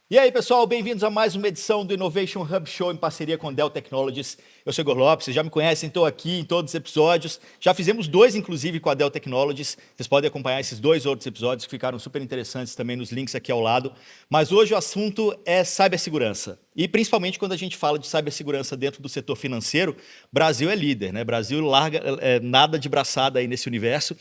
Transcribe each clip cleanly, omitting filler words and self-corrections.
E aí, pessoal, bem-vindos a mais uma edição do Innovation Hub Show em parceria com Dell Technologies. Eu sou Igor Lopes, vocês já me conhecem, estou aqui em todos os episódios. Já fizemos 2, inclusive, com a Dell Technologies. Vocês podem acompanhar esses 2 outros episódios que ficaram super interessantes também nos links aqui ao lado. Mas hoje o assunto é cibersegurança. E principalmente quando a gente fala de cibersegurança dentro do setor financeiro, Brasil é líder, né? Brasil larga nada de braçada aí nesse universo.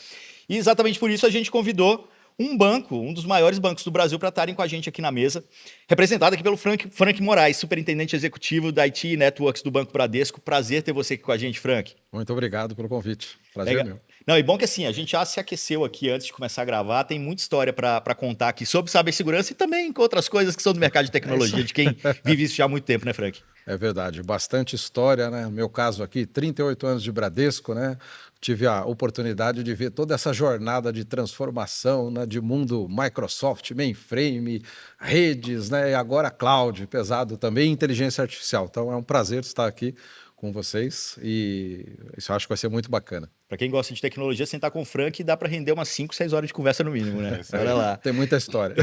E exatamente por isso a gente convidou um banco, um dos maiores bancos do Brasil, para estarem com a gente aqui na mesa, representado aqui pelo Frank Moraes, superintendente executivo da IT e Networks do Banco Bradesco. Prazer ter você aqui com a gente, Frank. Muito obrigado pelo convite. Prazer é meu. Não, e bom que assim, a gente já se aqueceu aqui antes de começar a gravar, tem muita história para contar aqui sobre cibersegurança e também com outras coisas que são do mercado de tecnologia, de quem vive isso já há muito tempo, né, Frank? É verdade, bastante história, né? No meu caso aqui, 38 anos de Bradesco, né? Tive a oportunidade de ver toda essa jornada de transformação, né, de mundo Microsoft, mainframe, redes, né, e agora cloud, pesado também, inteligência artificial. Então é um prazer estar aqui com vocês e isso eu acho que vai ser muito bacana. Para quem gosta de tecnologia, sentar com o Frank dá para render umas 5, 6 horas de conversa no mínimo, né? Olha lá. Tem muita história.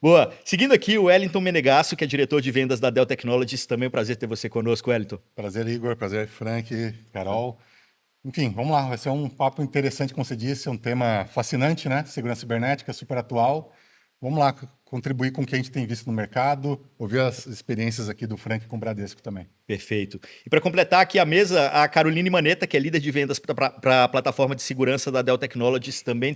Boa. Seguindo aqui, o Wellington Menegasso, que é diretor de vendas da Dell Technologies. Também é um prazer ter você conosco, Wellington. Prazer, Igor. Prazer, Frank, Carol. Enfim, vamos lá. Vai ser um papo interessante, como você disse, um tema fascinante, né? Segurança cibernética, super atual. Vamos lá contribuir com o que a gente tem visto no mercado, ouvir as experiências aqui do Frank com o Bradesco também. Perfeito. E para completar aqui a mesa, a Caroline Manetta, que é líder de vendas para a plataforma de segurança da Dell Technologies. Também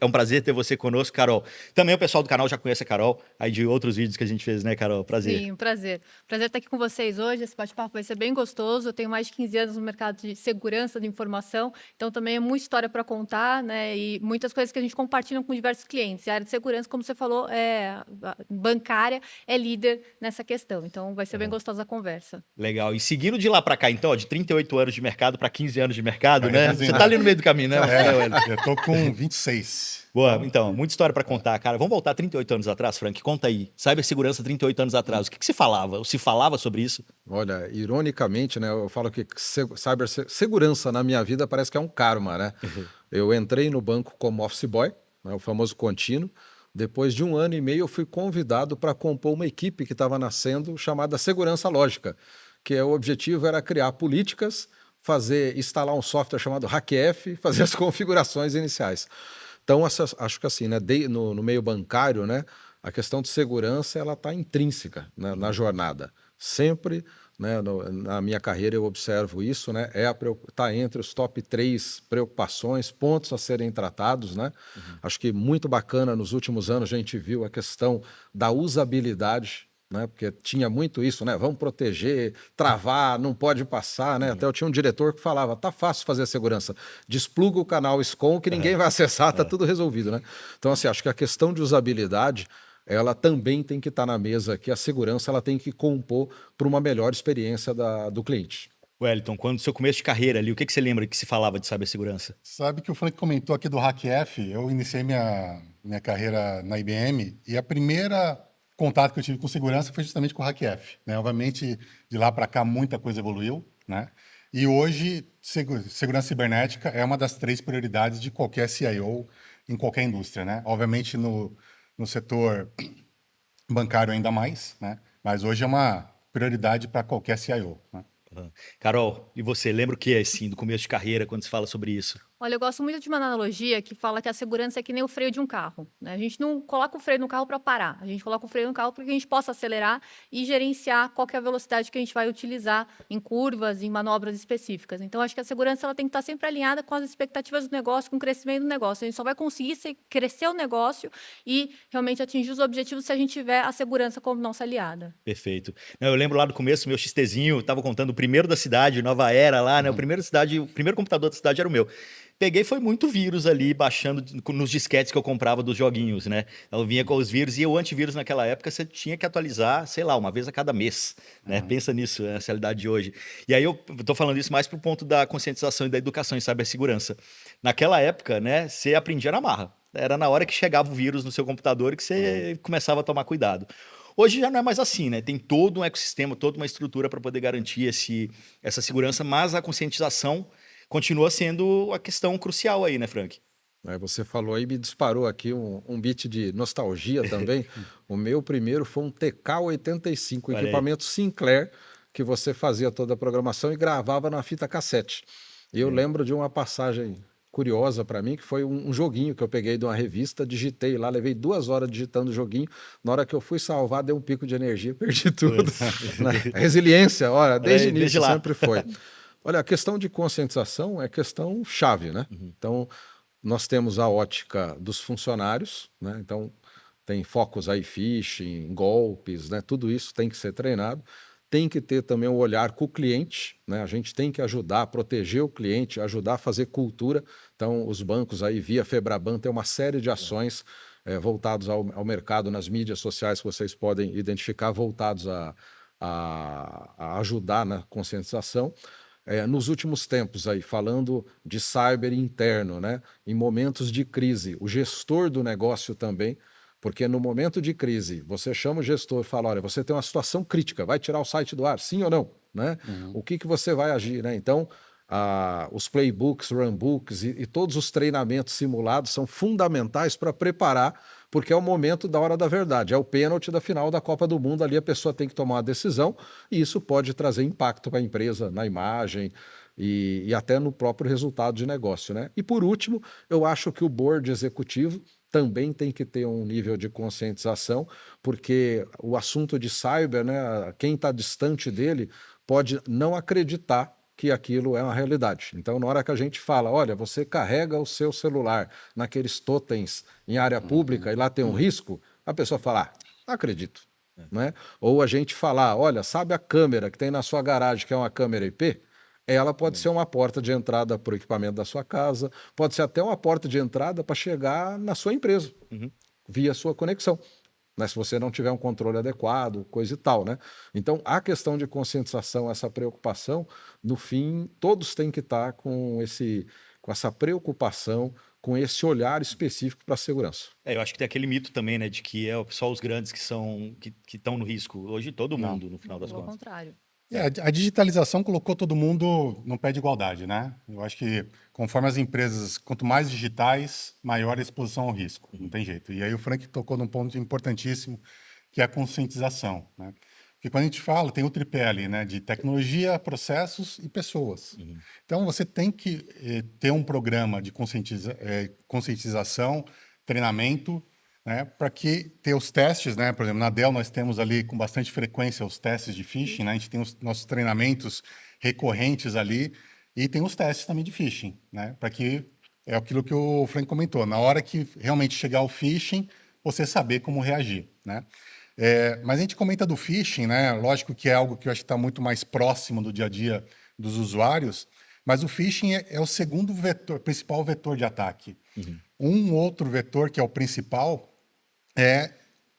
é um prazer ter você conosco, Carol. Também o pessoal do canal já conhece a Carol, aí de outros vídeos que a gente fez, né, Carol? Prazer. Sim, prazer. Prazer estar aqui com vocês hoje. Esse bate-papo vai ser bem gostoso. Eu tenho mais de 15 anos no mercado de segurança de informação, então também é muita história para contar, né? E muitas coisas que a gente compartilha com diversos clientes. A área de segurança, como você falou, bancária, é líder nessa questão. Então vai ser bem gostosa a conversa. Legal. E seguindo de lá para cá, então, ó, de 38 anos de mercado para 15 anos de mercado, né? Você tá ali no meio do caminho, né? Eu tô com 26. Boa, então, muita história para contar, cara. Vamos voltar 38 anos atrás, Frank? Conta aí. Cibersegurança 38 anos atrás. O que se falava? Ou se falava sobre isso? Olha, ironicamente, né? Eu falo que cibersegurança na minha vida parece que é um karma, né? Eu entrei no banco como office boy, né, o famoso contínuo. Depois de 1 ano e meio, eu fui convidado para compor uma equipe que estava nascendo chamada Segurança Lógica, que o objetivo era criar políticas, instalar um software chamado HackF, fazer as configurações iniciais. Então, acho que assim, né, no meio bancário, né, a questão de segurança ela está intrínseca, né, na jornada. Sempre, né, na minha carreira eu observo isso, né, tá entre os top 3 preocupações, pontos a serem tratados, né? Acho que muito bacana, nos últimos anos a gente viu a questão da usabilidade, né? Porque tinha muito isso, né? Vamos proteger, travar, não pode passar, né? Até eu tinha um diretor que falava, tá fácil fazer a segurança, despluga o canal SCOM que ninguém vai acessar, tá tudo resolvido, né? Então, assim, acho que a questão de usabilidade, ela também tem que estar na mesa, que a segurança ela tem que compor para uma melhor experiência do cliente. Wellington, quando seu começo de carreira ali, o que você lembra que se falava de cibersegurança? Sabe que o Frank comentou aqui do HackF, eu iniciei minha carreira na IBM e a primeira contato que eu tive com segurança foi justamente com o HackF, né? Obviamente, de lá para cá, muita coisa evoluiu, né? E hoje, segurança cibernética é uma das 3 prioridades de qualquer CIO em qualquer indústria, né? Obviamente, no setor bancário ainda mais, né? Mas hoje é uma prioridade para qualquer CIO, né? Carol, e você, lembra o que é assim, do começo de carreira, quando se fala sobre isso? Olha, eu gosto muito de uma analogia que fala que a segurança é que nem o freio de um carro, né? A gente não coloca o freio no carro para parar, a gente coloca o freio no carro para que a gente possa acelerar e gerenciar qual que é a velocidade que a gente vai utilizar em curvas, em manobras específicas. Então, acho que a segurança ela tem que estar sempre alinhada com as expectativas do negócio, com o crescimento do negócio. A gente só vai conseguir crescer o negócio e realmente atingir os objetivos se a gente tiver a segurança como nossa aliada. Perfeito. Eu lembro lá do começo, meu XTzinho, estava contando o primeiro da cidade, Nova Era lá, né? O primeiro computador da cidade era o meu. Peguei, foi muito vírus ali, baixando nos disquetes que eu comprava dos joguinhos, né? Eu vinha com os vírus e o antivírus naquela época você tinha que atualizar, sei lá, uma vez a cada mês, né? Pensa nisso, essa realidade de hoje. E aí eu tô falando isso mais pro ponto da conscientização e da educação em cibersegurança. Naquela época, né, você aprendia na marra. Era na hora que chegava o vírus no seu computador que você começava a tomar cuidado. Hoje já não é mais assim, né? Tem todo um ecossistema, toda uma estrutura para poder garantir essa segurança, mas a conscientização continua sendo a questão crucial aí, né, Frank? Aí você falou aí, me disparou aqui um bit de nostalgia também. O meu primeiro foi um TK-85, Olha aí. equipamento Sinclair, que você fazia toda a programação e gravava na fita cassete. E eu lembro de uma passagem curiosa para mim, que foi um joguinho que eu peguei de uma revista, digitei lá, levei 2 horas digitando o joguinho. Na hora que eu fui salvar, deu um pico de energia, perdi tudo. Né? Resiliência, olha, desde o Desde início lá. sempre foi. Olha, a questão de conscientização é questão chave, né? Então, nós temos a ótica dos funcionários, né? Então, tem focos aí, phishing, golpes, né? Tudo isso tem que ser treinado. Tem que ter também o olhar com o cliente, né? A gente tem que ajudar a proteger o cliente, ajudar a fazer cultura. Então, os bancos aí, via Febraban, tem uma série de ações voltados ao mercado nas mídias sociais que vocês podem identificar, voltados a ajudar na conscientização. Nos últimos tempos aí, falando de cyber interno, né? Em momentos de crise, o gestor do negócio também, porque no momento de crise, você chama o gestor e fala, olha, você tem uma situação crítica, vai tirar o site do ar, sim ou não? Né? O que você vai agir? Né? Então, os playbooks, runbooks e todos os treinamentos simulados são fundamentais para preparar, porque é o momento da hora da verdade, é o pênalti da final da Copa do Mundo, ali a pessoa tem que tomar uma decisão e isso pode trazer impacto para a empresa, na imagem e até no próprio resultado de negócio. Né? E por último, eu acho que o board executivo também tem que ter um nível de conscientização, porque o assunto de cyber, né, quem está distante dele pode não acreditar que aquilo é uma realidade. Então, na hora que a gente fala, olha, você carrega o seu celular naqueles totens em área pública e lá tem um risco, a pessoa fala, não acredito. Né? Ou a gente falar, olha, sabe a câmera que tem na sua garagem, que é uma câmera IP? Ela pode ser uma porta de entrada para o equipamento da sua casa, pode ser até uma porta de entrada para chegar na sua empresa, via sua conexão. Né, se você não tiver um controle adequado, coisa e tal, né? Então, a questão de conscientização, essa preocupação, no fim, todos têm que estar com essa preocupação, com esse olhar específico para a segurança. Eu acho que tem aquele mito também, né, de que é só os grandes que estão no risco. Hoje todo mundo, no final das Pelo contas. contrário. A digitalização colocou todo mundo no pé de igualdade, né? Eu acho que conforme as empresas, quanto mais digitais, maior a exposição ao risco. Não tem jeito. E aí o Frank tocou num ponto importantíssimo, que é a conscientização, né? Porque quando a gente fala, tem o tripé ali, né? De tecnologia, processos e pessoas. Então você tem que ter um programa de conscientização, treinamento, né, para que ter os testes, né? Por exemplo, na Dell nós temos ali com bastante frequência os testes de phishing, né? A gente tem os nossos treinamentos recorrentes ali e tem os testes também de phishing, né? Para que é aquilo que o Frank comentou, na hora que realmente chegar o phishing, você saber como reagir, né? Mas a gente comenta do phishing, né? Lógico que é algo que eu acho que está muito mais próximo do dia a dia dos usuários, mas o phishing é o segundo principal vetor de ataque. Um outro vetor que é o principal é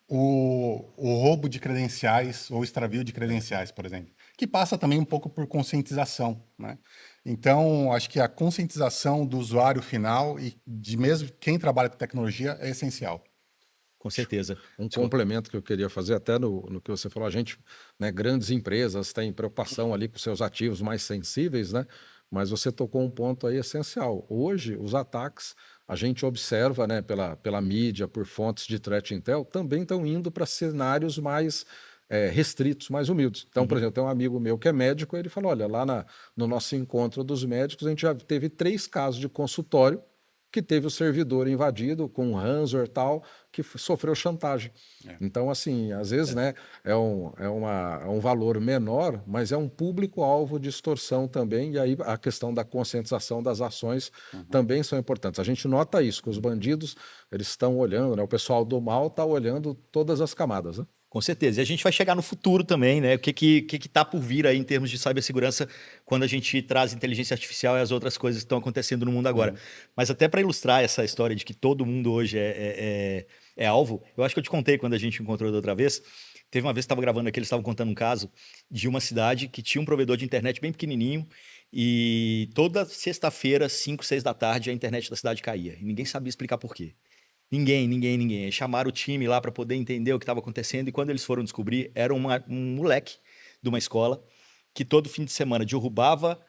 o roubo de credenciais ou extravio de credenciais, por exemplo, que passa também um pouco por conscientização, né? Então, acho que a conscientização do usuário final e de mesmo quem trabalha com tecnologia é essencial. Com certeza. Um complemento que eu queria fazer, até no que você falou, a gente, né, grandes empresas têm preocupação ali com seus ativos mais sensíveis, né? Mas você tocou um ponto aí essencial. Hoje, os ataques, a gente observa, né, pela mídia, por fontes de threat intel, também estão indo para cenários mais restritos, mais humildes. Então, por exemplo, tem um amigo meu que é médico, ele falou, olha, lá no nosso encontro dos médicos, a gente já teve 3 casos de consultório que teve o servidor invadido com ransomware e tal, que sofreu chantagem. Então, assim, às vezes, né, é um valor menor, mas é um público-alvo de extorsão também, e aí a questão da conscientização das ações também são importantes. A gente nota isso, que os bandidos, eles estão olhando, né, o pessoal do mal está olhando todas as camadas, né? Com certeza. E a gente vai chegar no futuro também, né? O que está por vir aí em termos de cibersegurança quando a gente traz inteligência artificial e as outras coisas que estão acontecendo no mundo agora. Mas até para ilustrar essa história de que todo mundo hoje é alvo, eu acho que eu te contei quando a gente encontrou da outra vez. Teve uma vez que estava gravando aqui, eles estavam contando um caso de uma cidade que tinha um provedor de internet bem pequenininho e toda sexta-feira, 5, 6 da tarde, a internet da cidade caía. E ninguém sabia explicar por quê. Ninguém. Chamaram o time lá para poder entender o que estava acontecendo e quando eles foram descobrir, era um moleque de uma escola que todo fim de semana derrubava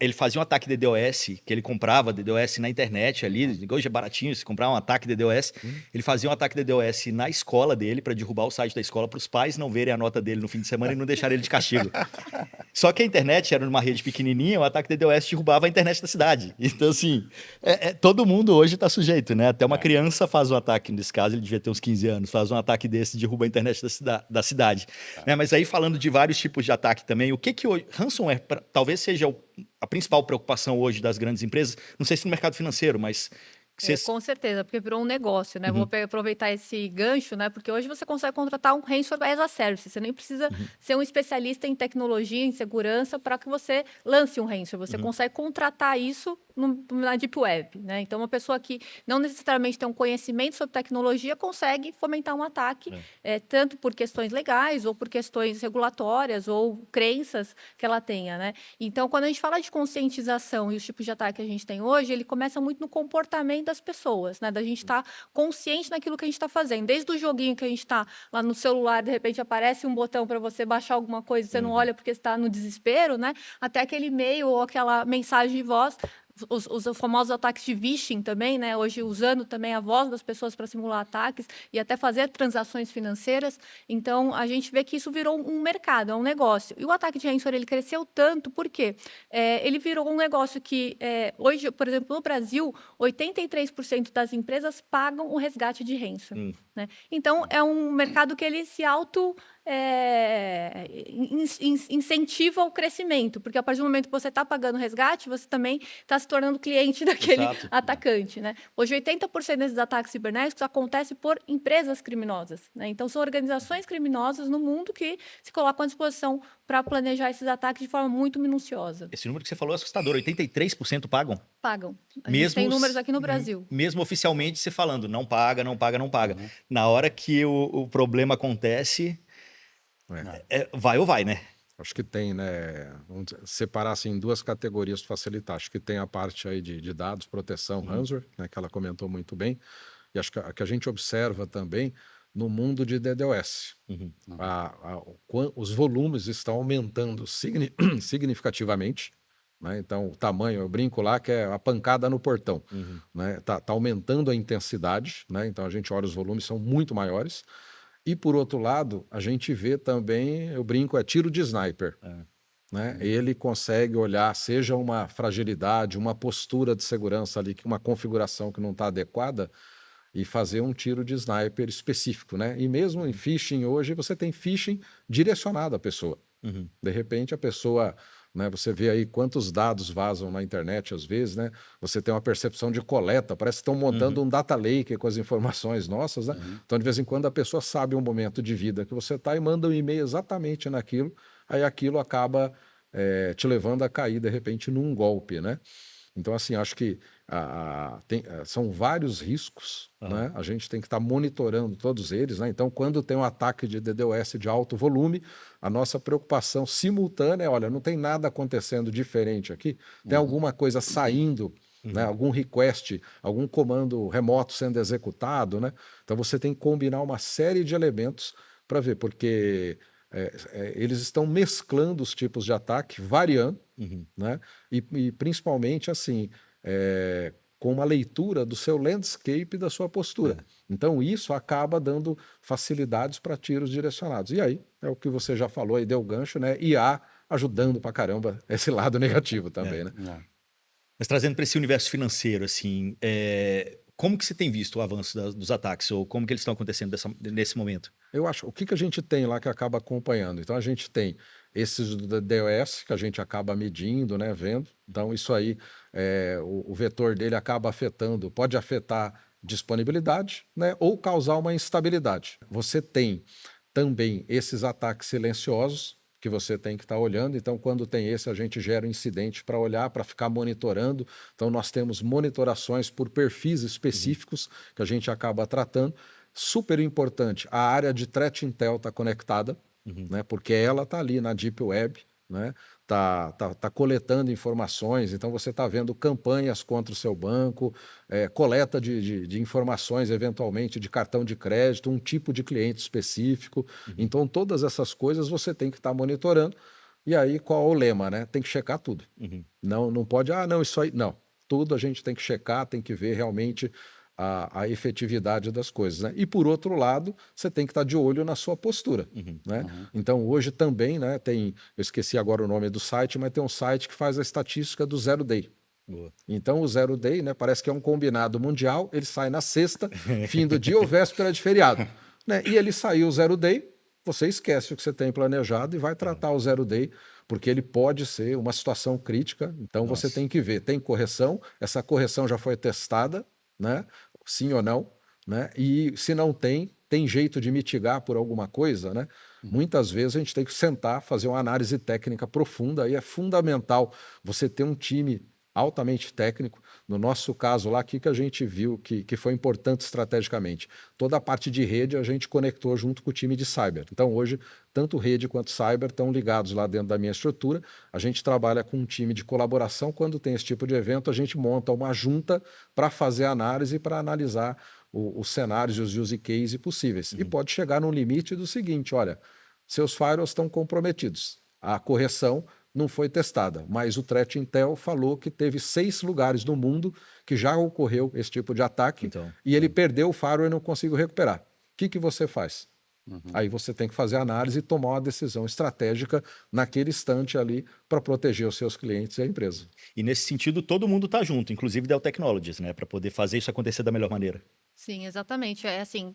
Ele fazia um ataque DDoS, que ele comprava DDoS na internet ali, hoje é baratinho, se comprar um ataque DDoS, ele fazia um ataque DDoS na escola dele para derrubar o site da escola para os pais não verem a nota dele no fim de semana e não deixarem ele de castigo. Só que a internet era numa rede pequenininha, o ataque DDoS derrubava a internet da cidade. Então, assim, todo mundo hoje está sujeito, né? Até uma criança faz um ataque, nesse caso ele devia ter uns 15 anos, faz um ataque desse e derruba a internet da cidade. Né? Mas aí falando de vários tipos de ataque também, o que hoje... Ransomware talvez seja a principal preocupação hoje das grandes empresas, não sei se no mercado financeiro, mas... Com certeza, porque virou um negócio, né? Vou aproveitar esse gancho, né? Porque hoje você consegue contratar um ransomware as a service. Você nem precisa ser um especialista em tecnologia, em segurança, para que você lance um ransomware. Você consegue contratar isso na Deep Web, né? Então, uma pessoa que não necessariamente tem um conhecimento sobre tecnologia consegue fomentar um ataque, tanto por questões legais, ou por questões regulatórias, ou crenças que ela tenha, né? Então, quando a gente fala de conscientização e os tipos de ataque que a gente tem hoje, ele começa muito no comportamento das pessoas, né? Da gente estar consciente naquilo que a gente está fazendo. Desde o joguinho que a gente está lá no celular, de repente aparece um botão para você baixar alguma coisa, você não olha porque está no desespero, né? Até aquele e-mail ou aquela mensagem de voz. Os famosos ataques de phishing também, né? Hoje usando também a voz das pessoas para simular ataques e até fazer transações financeiras. Então, a gente vê que isso virou um mercado, é um negócio. E o ataque de ransomware, ele cresceu tanto, porque ele virou um negócio que, hoje, por exemplo, no Brasil, 83% das empresas pagam o resgate de ransomware. Né? Então, é um mercado que ele se incentiva o crescimento, porque a partir do momento que você está pagando resgate, você também está se tornando cliente daquele atacante. Né? Hoje, 80% desses ataques cibernéticos acontecem por empresas criminosas. Né? Então, são organizações criminosas no mundo que se colocam à disposição para planejar esses ataques de forma muito minuciosa. Esse número que você falou é assustador, 83% pagam? Pagam. A gente tem números aqui no Brasil. Mesmo oficialmente você falando, não paga, não paga, não paga. Na hora que o problema acontece, vai ou vai, né? Acho que tem, né? Vamos separar assim, em duas categorias para facilitar. Acho que tem a parte aí de dados, proteção, ransomware, né, que ela comentou muito bem. E acho que a que a gente observa também no mundo de DDoS. Os volumes estão aumentando significativamente. Né? Então, o tamanho, eu brinco lá que é a pancada no portão. Né? Tá aumentando a intensidade. Né? Então, a gente olha, os volumes são muito maiores. E, por outro lado, a gente vê também, eu brinco, tiro de sniper. Né? Ele consegue olhar, seja uma fragilidade, uma postura de segurança ali, uma configuração que não está adequada, e fazer um tiro de sniper específico. Né? E mesmo em phishing hoje, você tem phishing direcionado à pessoa. De repente, a pessoa... Né, você vê aí quantos dados vazam na internet, às vezes, né? Você tem uma percepção de coleta, parece que estão montando um data lake com as informações nossas, né? Então, de vez em quando, a pessoa sabe um momento de vida que você está e manda um e-mail exatamente naquilo, aí aquilo acaba te levando a cair, de repente, num golpe, né? Então, assim, acho que são vários riscos, né? A gente tem que estar monitorando todos eles, né? Então, quando tem um ataque de DDoS de alto volume, a nossa preocupação simultânea é, olha, não tem nada acontecendo diferente aqui, tem alguma coisa saindo, né? Algum request, algum comando remoto sendo executado, né? Então, você tem que combinar uma série de elementos para ver, porque... eles estão mesclando os tipos de ataque, variando, né? E principalmente assim, com uma leitura do seu landscape e da sua postura. Então isso acaba dando facilidades para tiros direcionados. E aí, é o que você já falou, aí deu gancho, né? IA ajudando pra caramba esse lado negativo também, né? Mas trazendo para esse universo financeiro, assim, como que você tem visto o avanço dos ataques, ou como que eles estão acontecendo nesse momento? Eu acho, o que a gente tem lá que acaba acompanhando? Então, a gente tem esses do DDoS, que a gente acaba medindo, né, vendo. Então, isso aí, o vetor dele acaba afetando, pode afetar disponibilidade, né, ou causar uma instabilidade. Você tem também esses ataques silenciosos, que você tem que estar olhando. Então, quando tem esse, a gente gera um incidente para olhar, para ficar monitorando. Então, nós temos monitorações por perfis específicos que a gente acaba tratando. Super importante, a área de Threat Intel está conectada, né, porque ela está ali na Deep Web, né, tá coletando informações, então você está vendo campanhas contra o seu banco, coleta de informações, eventualmente, de cartão de crédito, um tipo de cliente específico. Então, todas essas coisas você tem que estar monitorando E aí, qual é o lema, né? Tem que checar tudo. Não pode, não, isso aí. Não. Tudo a gente tem que checar, tem que ver realmente a efetividade das coisas, né? E por outro lado, você tem que estar de olho na sua postura, né? Então hoje também, né, eu esqueci agora o nome do site, mas tem um site que faz a estatística do zero day. Boa. Então o zero day, né, parece que é um combinado mundial, ele sai na sexta, fim do dia ou véspera de feriado, né? E ele saiu o zero day, você esquece o que você tem planejado e vai tratar o zero day, porque ele pode ser uma situação crítica, então você tem que ver, tem correção, essa correção já foi testada, né? Sim ou não, né? E se não tem jeito de mitigar por alguma coisa, né? Muitas vezes a gente tem que sentar, fazer uma análise técnica profunda, e é fundamental você ter um time altamente técnico. No nosso caso lá, o que a gente viu que foi importante estrategicamente? Toda a parte de rede a gente conectou junto com o time de cyber. Então hoje, tanto rede quanto cyber estão ligados lá dentro da minha estrutura. A gente trabalha com um time de colaboração. Quando tem esse tipo de evento, a gente monta uma junta para fazer análise, para analisar os cenários e os use cases possíveis. E pode chegar num limite do seguinte, olha, seus firewalls estão comprometidos. A correção não foi testada, mas o Threat Intel falou que teve 6 lugares no mundo que já ocorreu esse tipo de ataque e ele perdeu o firewall e não conseguiu recuperar. O que você faz? Aí você tem que fazer a análise e tomar uma decisão estratégica naquele instante ali para proteger os seus clientes e a empresa. E nesse sentido, todo mundo está junto, inclusive Dell Technologies, né, para poder fazer isso acontecer da melhor maneira. Sim, exatamente. É assim,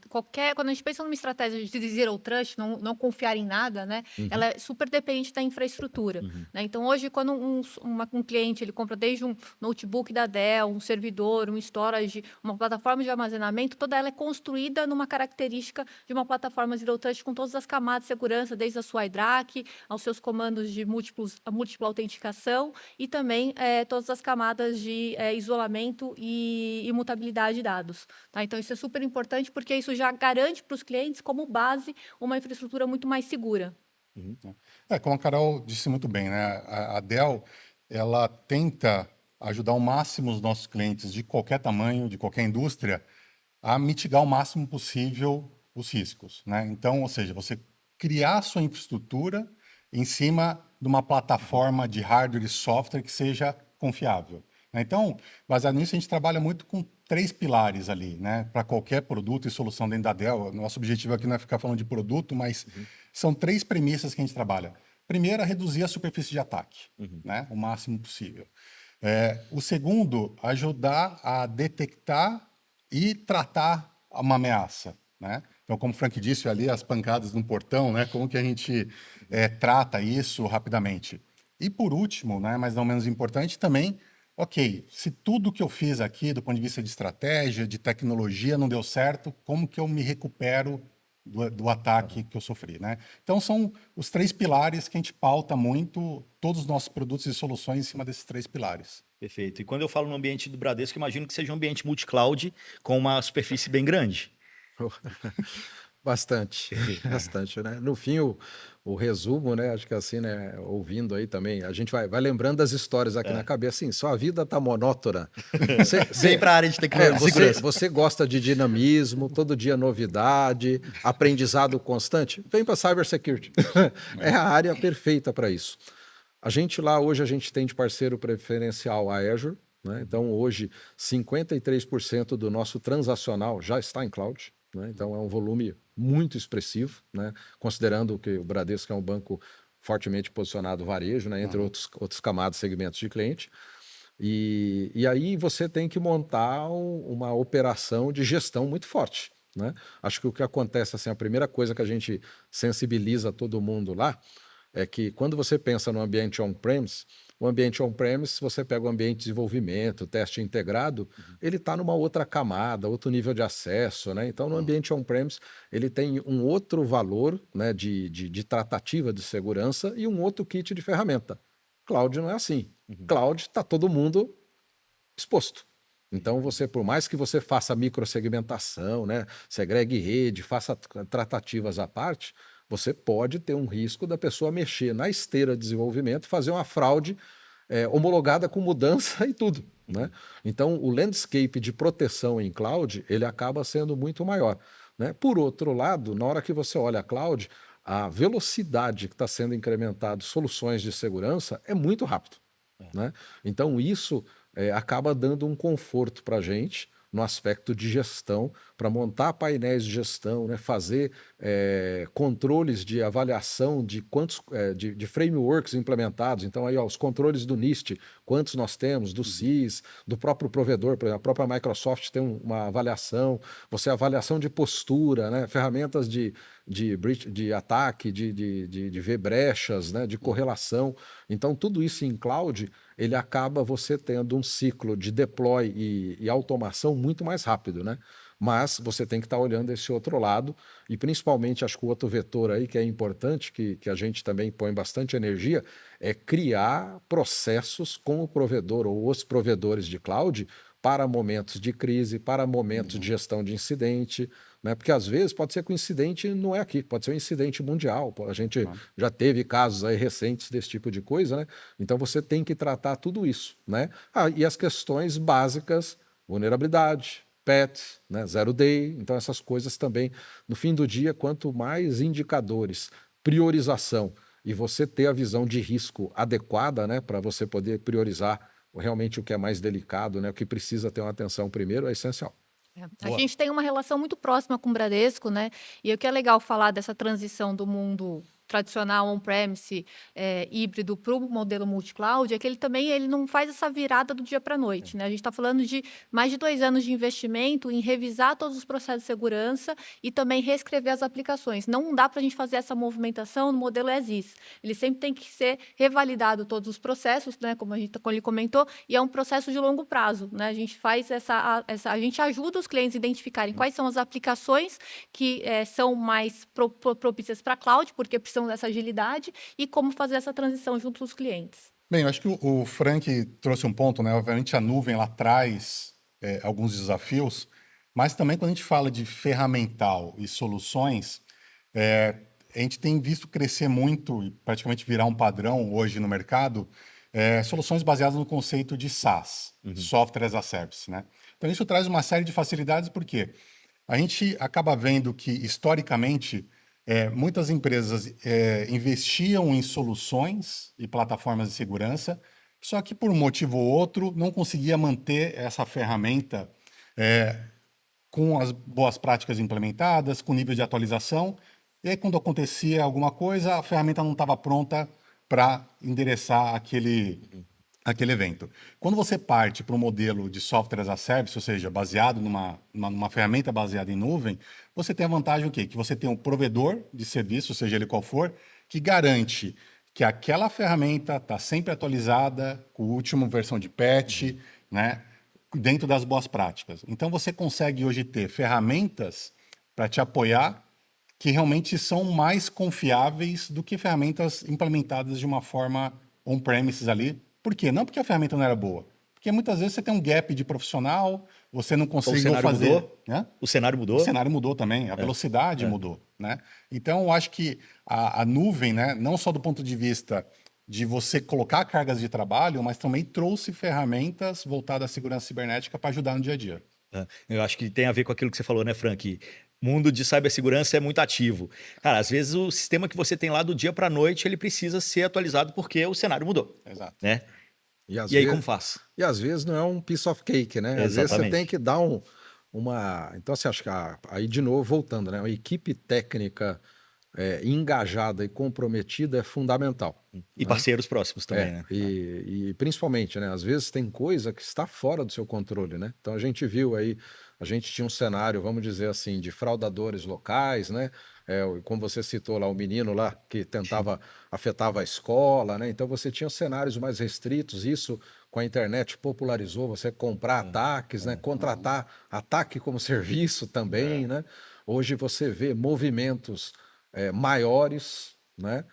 quando a gente pensa numa estratégia de zero trust, não confiar em nada, né? Ela é super dependente da infraestrutura, né? Então, hoje, quando um cliente ele compra desde um notebook da Dell, um servidor, um storage, uma plataforma de armazenamento, toda ela é construída numa característica de uma plataforma zero trust com todas as camadas de segurança, desde a sua IDRAC, aos seus comandos de múltipla autenticação e também todas as camadas de isolamento e imutabilidade de dados, tá? Então, isso é super importante porque isso já garante para os clientes, como base, uma infraestrutura muito mais segura. Como a Carol disse muito bem, né? A Dell, ela tenta ajudar ao máximo os nossos clientes de qualquer tamanho, de qualquer indústria, a mitigar o máximo possível os riscos, né? Então, ou seja, você criar sua infraestrutura em cima de uma plataforma de hardware e software que seja confiável. Então, baseado nisso, a gente trabalha muito com 3 pilares ali, né? Para qualquer produto e solução dentro da Dell. Nosso objetivo aqui não é ficar falando de produto, mas são 3 premissas que a gente trabalha. Primeiro, é reduzir a superfície de ataque, né? O máximo possível. O segundo, ajudar a detectar e tratar uma ameaça, né? Então, como o Frank disse ali, as pancadas no portão, né? Como que a gente trata isso rapidamente? E por último, né? Mas não menos importante, também ok, se tudo que eu fiz aqui, do ponto de vista de estratégia, de tecnologia, não deu certo, como que eu me recupero do ataque que eu sofri, né? Então, são os 3 pilares que a gente pauta muito todos os nossos produtos e soluções em cima desses 3 pilares. Perfeito. E quando eu falo no ambiente do Bradesco, imagino que seja um ambiente multi-cloud com uma superfície bem grande. Bastante, bastante, né? No fim, o resumo, né? Acho que assim, né? Ouvindo aí também, a gente vai lembrando das histórias aqui na cabeça. Assim, sua vida tá monótona. Vem para a área de tecnologia. Você gosta de dinamismo, todo dia novidade, aprendizado constante. Vem para Cybersecurity. É a área perfeita para isso. A gente lá, hoje, a gente tem de parceiro preferencial a Azure, né? Então, hoje, 53% do nosso transacional já está em cloud. Né? Então, é um volume muito expressivo, né? Considerando que o Bradesco é um banco fortemente posicionado varejo, né? Entre outros camadas, segmentos de cliente. E aí você tem que montar uma operação de gestão muito forte. Né? Acho que o que acontece, assim, a primeira coisa que a gente sensibiliza todo mundo lá é que quando você pensa no ambiente on-premise, o ambiente on-premise, se você pega o ambiente de desenvolvimento, teste integrado, ele está numa outra camada, outro nível de acesso, né? Então, no ambiente on-premise, ele tem um outro valor, né, de tratativa de segurança e um outro kit de ferramenta. Cloud não é assim. Cloud está todo mundo exposto. Então, por mais que você faça microsegmentação, né, segregue rede, faça tratativas à parte, você pode ter um risco da pessoa mexer na esteira de desenvolvimento, fazer uma fraude homologada com mudança e tudo. Né? Então, o landscape de proteção em cloud, ele acaba sendo muito maior. Né? Por outro lado, na hora que você olha a cloud, a velocidade que está sendo incrementado soluções de segurança é muito rápido, né? Então isso acaba dando um conforto para a gente no aspecto de gestão, para montar painéis de gestão, né? Fazer controles de avaliação de quantos de frameworks implementados. Então aí ó, os controles do NIST, quantos nós temos, do CIS, do próprio provedor, por exemplo, a própria Microsoft tem uma avaliação, você avaliação de postura, né? Ferramentas de ataque, de ver brechas, né? De correlação. Então tudo isso em cloud, ele acaba você tendo um ciclo de deploy e automação muito mais rápido, né? Mas você tem que estar olhando esse outro lado e principalmente, acho que o outro vetor aí que é importante, que a gente também põe bastante energia, é criar processos com o provedor ou os provedores de cloud para momentos de crise, para momentos de gestão de incidente, né? Porque às vezes pode ser que o incidente não é aqui, pode ser um incidente mundial. A gente já teve casos aí recentes desse tipo de coisa, né? Então você tem que tratar tudo isso, né? E as questões básicas, vulnerabilidade, PET, né? Zero Day, então essas coisas também, no fim do dia, quanto mais indicadores, priorização e você ter a visão de risco adequada, né? Para você poder priorizar realmente o que é mais delicado, né? O que precisa ter uma atenção primeiro é essencial. A gente tem uma relação muito próxima com o Bradesco, né? E o que é legal falar dessa transição do mundo tradicional on-premise, híbrido para o modelo multi-cloud, é que ele não faz essa virada do dia para a noite, né? A gente está falando de mais de 2 anos de investimento em revisar todos os processos de segurança e também reescrever as aplicações. Não dá para a gente fazer essa movimentação no modelo as-is. Ele sempre tem que ser revalidado todos os processos, né? Como ele comentou, e é um processo de longo prazo, né? A gente faz a gente ajuda os clientes a identificarem quais são as aplicações que são mais propícias para cloud, porque precisam dessa agilidade, e como fazer essa transição junto aos clientes. Bem, eu acho que o Frank trouxe um ponto, né? Obviamente a nuvem ela traz alguns desafios, mas também quando a gente fala de ferramental e soluções, a gente tem visto crescer muito e praticamente virar um padrão hoje no mercado, soluções baseadas no conceito de SaaS, Software as a Service, né? Então isso traz uma série de facilidades, porque a gente acaba vendo que, historicamente, muitas empresas investiam em soluções e plataformas de segurança, só que por um motivo ou outro não conseguia manter essa ferramenta com as boas práticas implementadas, com nível de atualização, e aí quando acontecia alguma coisa, a ferramenta não estava pronta para endereçar aquele evento. Quando você parte para um modelo de software as a service, ou seja, baseado numa ferramenta baseada em nuvem, você tem a vantagem o quê? Que você tem um provedor de serviço, seja ele qual for, que garante que aquela ferramenta está sempre atualizada, com a última versão de patch, né, dentro das boas práticas. Então você consegue hoje ter ferramentas para te apoiar que realmente são mais confiáveis do que ferramentas implementadas de uma forma on-premises ali. Por quê? Não porque a ferramenta não era boa. Porque muitas vezes você tem um gap de profissional, você não conseguiu fazer... Mudou, né? O cenário mudou. O cenário mudou também, a velocidade mudou, né? Então, eu acho que a nuvem, né, não só do ponto de vista de você colocar cargas de trabalho, mas também trouxe ferramentas voltadas à segurança cibernética para ajudar no dia a dia. Eu acho que tem a ver com aquilo que você falou, né, Frank? O mundo de cibersegurança é muito ativo. Cara, às vezes o sistema que você tem lá do dia para a noite, ele precisa ser atualizado porque o cenário mudou. Exato. Né? E aí, como faz? E às vezes não é um piece of cake, né? Às vezes você tem que dar uma... Então, você acha que aí, de novo, voltando, né? Uma equipe técnica engajada e comprometida é fundamental. E parceiros próximos também, né? E principalmente, né? Às vezes tem coisa que está fora do seu controle, né? Então, a gente viu aí, a gente tinha um cenário, vamos dizer assim, de fraudadores locais, né? Como você citou lá, o menino lá que afetava a escola, né? Então você tinha cenários mais restritos, isso com a internet popularizou, você comprar ataques, né? Contratar ataque como serviço também, né? Hoje você vê movimentos maiores, né?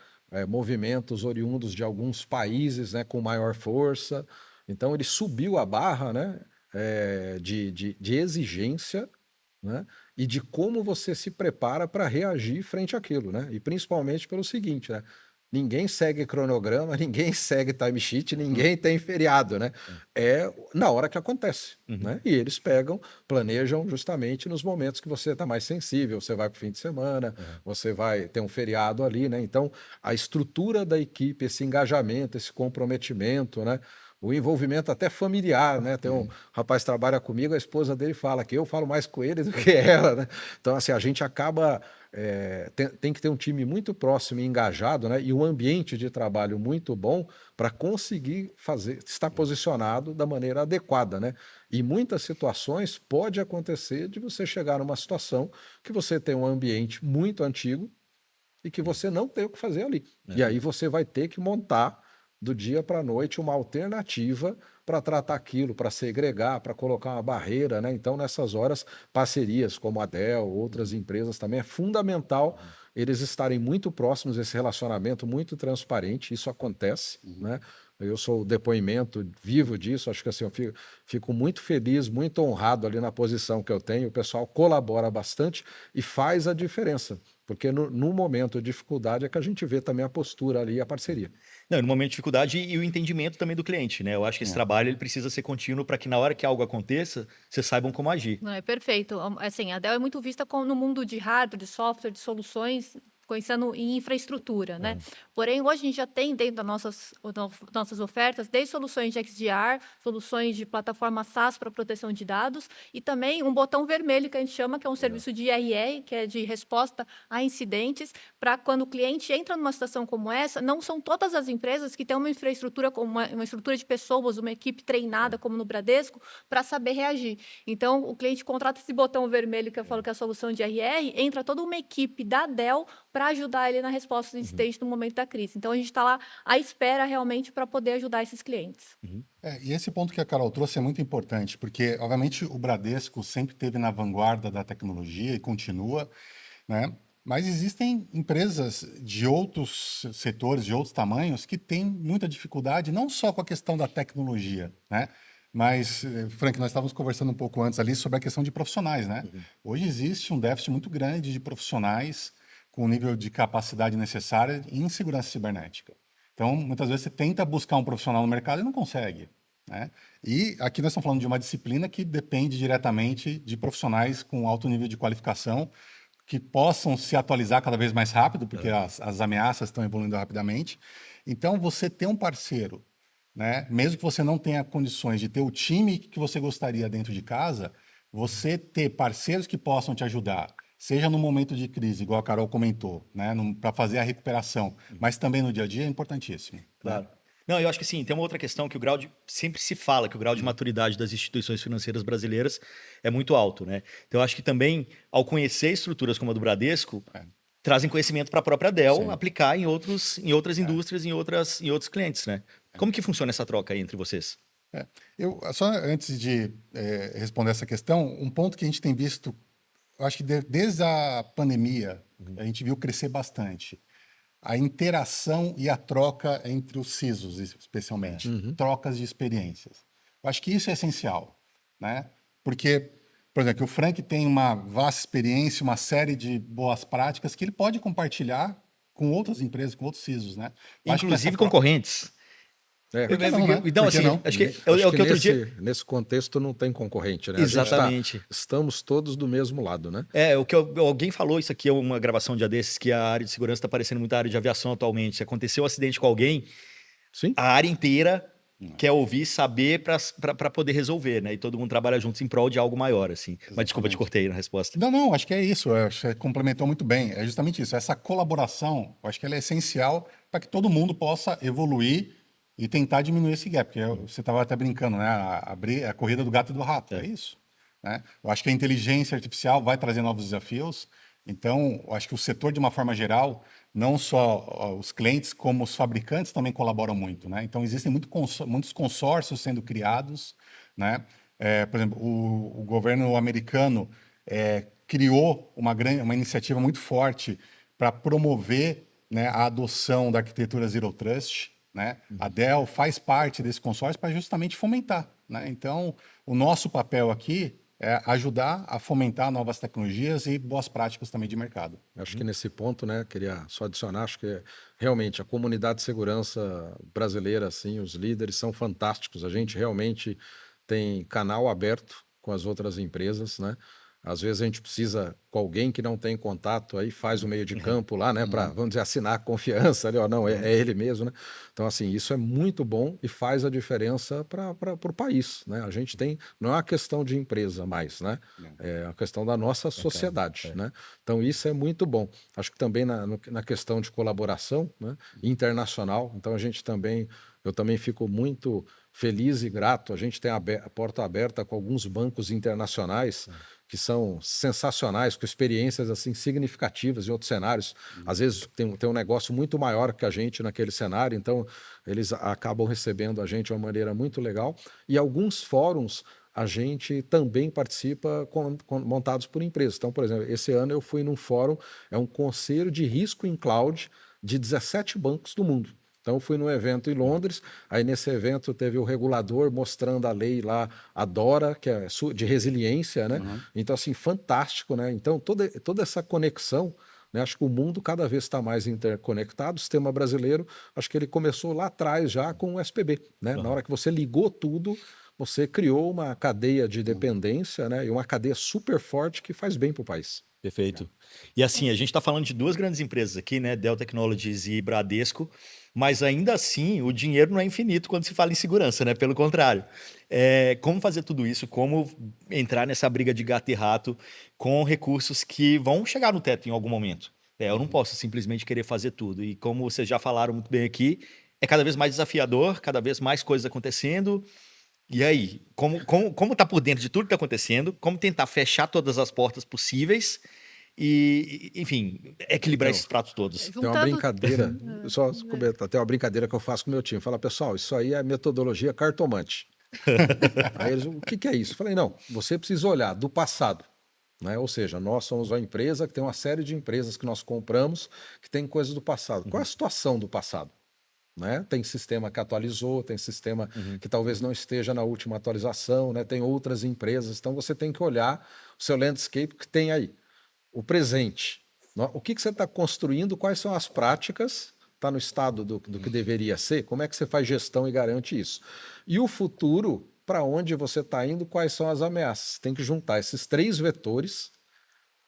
Movimentos oriundos de alguns países, né? Com maior força. Então ele subiu a barra, né? De exigência, né? E de como você se prepara para reagir frente àquilo, né? E principalmente pelo seguinte, né? ninguém segue cronograma, ninguém segue timesheet, ninguém tem feriado, né? É na hora que acontece, né? E eles planejam justamente nos momentos que você está mais sensível, você vai para o fim de semana, você vai ter um feriado ali, né? Então, a estrutura da equipe, esse engajamento, esse comprometimento, né? O envolvimento até familiar, né? Tem um rapaz que trabalha comigo, a esposa dele fala que eu falo mais com ele do que ela, né? Então, assim, a gente acaba... tem que ter um time muito próximo e engajado, né? E um ambiente de trabalho muito bom para conseguir estar posicionado da maneira adequada, né? E muitas situações pode acontecer de você chegar numa situação que você tem um ambiente muito antigo e que você não tem o que fazer ali. E aí você vai ter que montar do dia para a noite uma alternativa para tratar aquilo, para segregar, para colocar uma barreira, né? Então, nessas horas, parcerias como a Dell, outras empresas também, é fundamental eles estarem muito próximos, esse relacionamento muito transparente, isso acontece, né? Eu sou o depoimento vivo disso, acho que assim, eu fico muito feliz, muito honrado ali na posição que eu tenho, o pessoal colabora bastante e faz a diferença, porque no momento de dificuldade é que a gente vê também a postura ali e a parceria. Não, no momento de dificuldade e o entendimento também do cliente, né? Eu acho que esse trabalho ele precisa ser contínuo para que na hora que algo aconteça, vocês saibam como agir. Não, é perfeito. Assim, a Dell é muito vista no mundo de hardware, de software, de soluções, pensando em infraestrutura, né? Porém, hoje a gente já tem dentro das nossas ofertas, desde soluções de XDR, soluções de plataforma SaaS para proteção de dados e também um botão vermelho que a gente chama, que é um serviço de IRR, que é de resposta a incidentes, para quando o cliente entra numa situação como essa, não são todas as empresas que têm uma infraestrutura, uma estrutura de pessoas, uma equipe treinada, como no Bradesco, para saber reagir. Então, o cliente contrata esse botão vermelho, que eu falo que é a solução de IRR, entra toda uma equipe da Dell para ajudar ele na resposta de incidente no momento da crise. Então, a gente está lá à espera realmente para poder ajudar esses clientes. E esse ponto que a Carol trouxe é muito importante, porque, obviamente, o Bradesco sempre esteve na vanguarda da tecnologia e continua, né? Mas existem empresas de outros setores, de outros tamanhos, que têm muita dificuldade, não só com a questão da tecnologia, né? Mas, Frank, nós estávamos conversando um pouco antes ali sobre a questão de profissionais, né? Hoje existe um déficit muito grande de profissionais com o nível de capacidade necessária em segurança cibernética. Então, muitas vezes você tenta buscar um profissional no mercado e não consegue, né? E aqui nós estamos falando de uma disciplina que depende diretamente de profissionais com alto nível de qualificação que possam se atualizar cada vez mais rápido, porque as ameaças estão evoluindo rapidamente. Então, você ter um parceiro, né? Mesmo que você não tenha condições de ter o time que você gostaria dentro de casa, você ter parceiros que possam te ajudar, seja no momento de crise, igual a Carol comentou, né? Para fazer a recuperação, mas também no dia a dia é importantíssimo. Claro. Né? Não, eu acho que sim, tem uma outra questão que sempre se fala que o grau de maturidade das instituições financeiras brasileiras é muito alto, né? Então eu acho que também, ao conhecer estruturas como a do Bradesco, trazem conhecimento para a própria Dell aplicar em outras indústrias, em outros clientes, né? Como que funciona essa troca aí entre vocês? Eu, só antes de responder essa questão, um ponto que a gente tem visto, eu acho que desde a pandemia, a gente viu crescer bastante. A interação e a troca entre os CISOs, especialmente. Trocas de experiências. Eu acho que isso é essencial, né? Porque, por exemplo, o Frank tem uma vasta experiência, uma série de boas práticas que ele pode compartilhar com outras empresas, com outros CISOs, né? Eu acho que essa Inclusive troca- concorrentes. Por que não, né? Então, Por que assim, não? acho que é Acho o que que outro dia... nesse contexto não tem concorrente, né? A gente Exatamente. estamos todos do mesmo lado, né? Alguém falou isso aqui, uma gravação de dia desses, que a área de segurança está parecendo muito a área de aviação atualmente. Se aconteceu um acidente com alguém, Sim. a área inteira quer ouvir, saber para poder resolver, né? E todo mundo trabalha juntos em prol de algo maior, assim. Mas desculpa, te cortei na resposta. Não, acho que é isso. Acho que você complementou muito bem. É justamente isso. Essa colaboração, eu acho que ela é essencial para que todo mundo possa evoluir e tentar diminuir esse gap. Porque você estava até brincando, né? A corrida do gato e do rato. É isso. Né? Eu acho que a inteligência artificial vai trazer novos desafios. Então, eu acho que o setor, de uma forma geral, não só os clientes, como os fabricantes também colaboram muito, né? Então, existem muitos consórcios sendo criados, né? Por exemplo, o governo americano criou uma iniciativa muito forte para promover, né, a adoção da arquitetura Zero Trust, né? A Dell faz parte desse consórcio para justamente fomentar, né? Então, o nosso papel aqui ajudar a fomentar novas tecnologias e boas práticas também de mercado. Acho que nesse ponto, né, queria só adicionar, acho que realmente a comunidade de segurança brasileira, assim, os líderes são fantásticos. A gente realmente tem canal aberto com as outras empresas, né? Às vezes a gente precisa com alguém que não tem contato, aí faz o meio de campo lá, né, para, vamos dizer, assinar a confiança ali, ó, não, é ele mesmo, né? Então, assim, isso é muito bom e faz a diferença para o país, né? A gente tem, não é uma questão de empresa mais, né? É uma questão da nossa sociedade, né? Então, isso é muito bom. Acho que também na questão de colaboração, né, internacional, então a gente também, eu também fico muito feliz e grato. A gente tem a porta aberta com alguns bancos internacionais que são sensacionais, com experiências assim significativas em outros cenários. Às vezes tem um negócio muito maior que a gente naquele cenário, então eles acabam recebendo a gente de uma maneira muito legal. E alguns fóruns a gente também participa montados por empresas. Então, por exemplo, esse ano eu fui num fórum, é um conselho de risco em cloud de 17 bancos do mundo. Então, eu fui num evento em Londres, aí nesse evento teve o regulador mostrando a lei lá, a DORA, que é de resiliência, né? Então, assim, fantástico, né? Então, toda essa conexão, né? Acho que o mundo cada vez está mais interconectado, o sistema brasileiro, acho que ele começou lá atrás já com o SPB, né? Na hora que você ligou tudo, você criou uma cadeia de dependência, né? E uma cadeia super forte que faz bem para o país. Perfeito. E assim, a gente está falando de duas grandes empresas aqui, né? Dell Technologies e Bradesco, mas ainda assim o dinheiro não é infinito quando se fala em segurança, né? Pelo contrário. Como fazer tudo isso? Como entrar nessa briga de gato e rato com recursos que vão chegar no teto em algum momento? Eu não posso simplesmente querer fazer tudo. E como vocês já falaram muito bem aqui, é cada vez mais desafiador, cada vez mais coisas acontecendo. E aí, como tá por dentro de tudo que está acontecendo, como tentar fechar todas as portas possíveis e, enfim, equilibrar Então, esses pratos todos? tem uma brincadeira, só comentar, tem uma brincadeira que eu faço com o meu time. Fala, pessoal, isso aí é metodologia cartomante. Aí eles, o que é isso? Eu falei, não, você precisa olhar do passado, né? Ou seja, nós somos uma empresa que tem uma série de empresas que nós compramos que tem coisas do passado. Qual é a situação do passado? Né? Tem sistema que atualizou, tem sistema que talvez não esteja na última atualização, né? Tem outras empresas, então você tem que olhar o seu landscape que tem aí. O presente, o que você está construindo, quais são as práticas, está no estado do que deveria ser, como é que você faz gestão e garante isso. E o futuro, para onde você está indo, quais são as ameaças. Tem que juntar esses 3 vetores,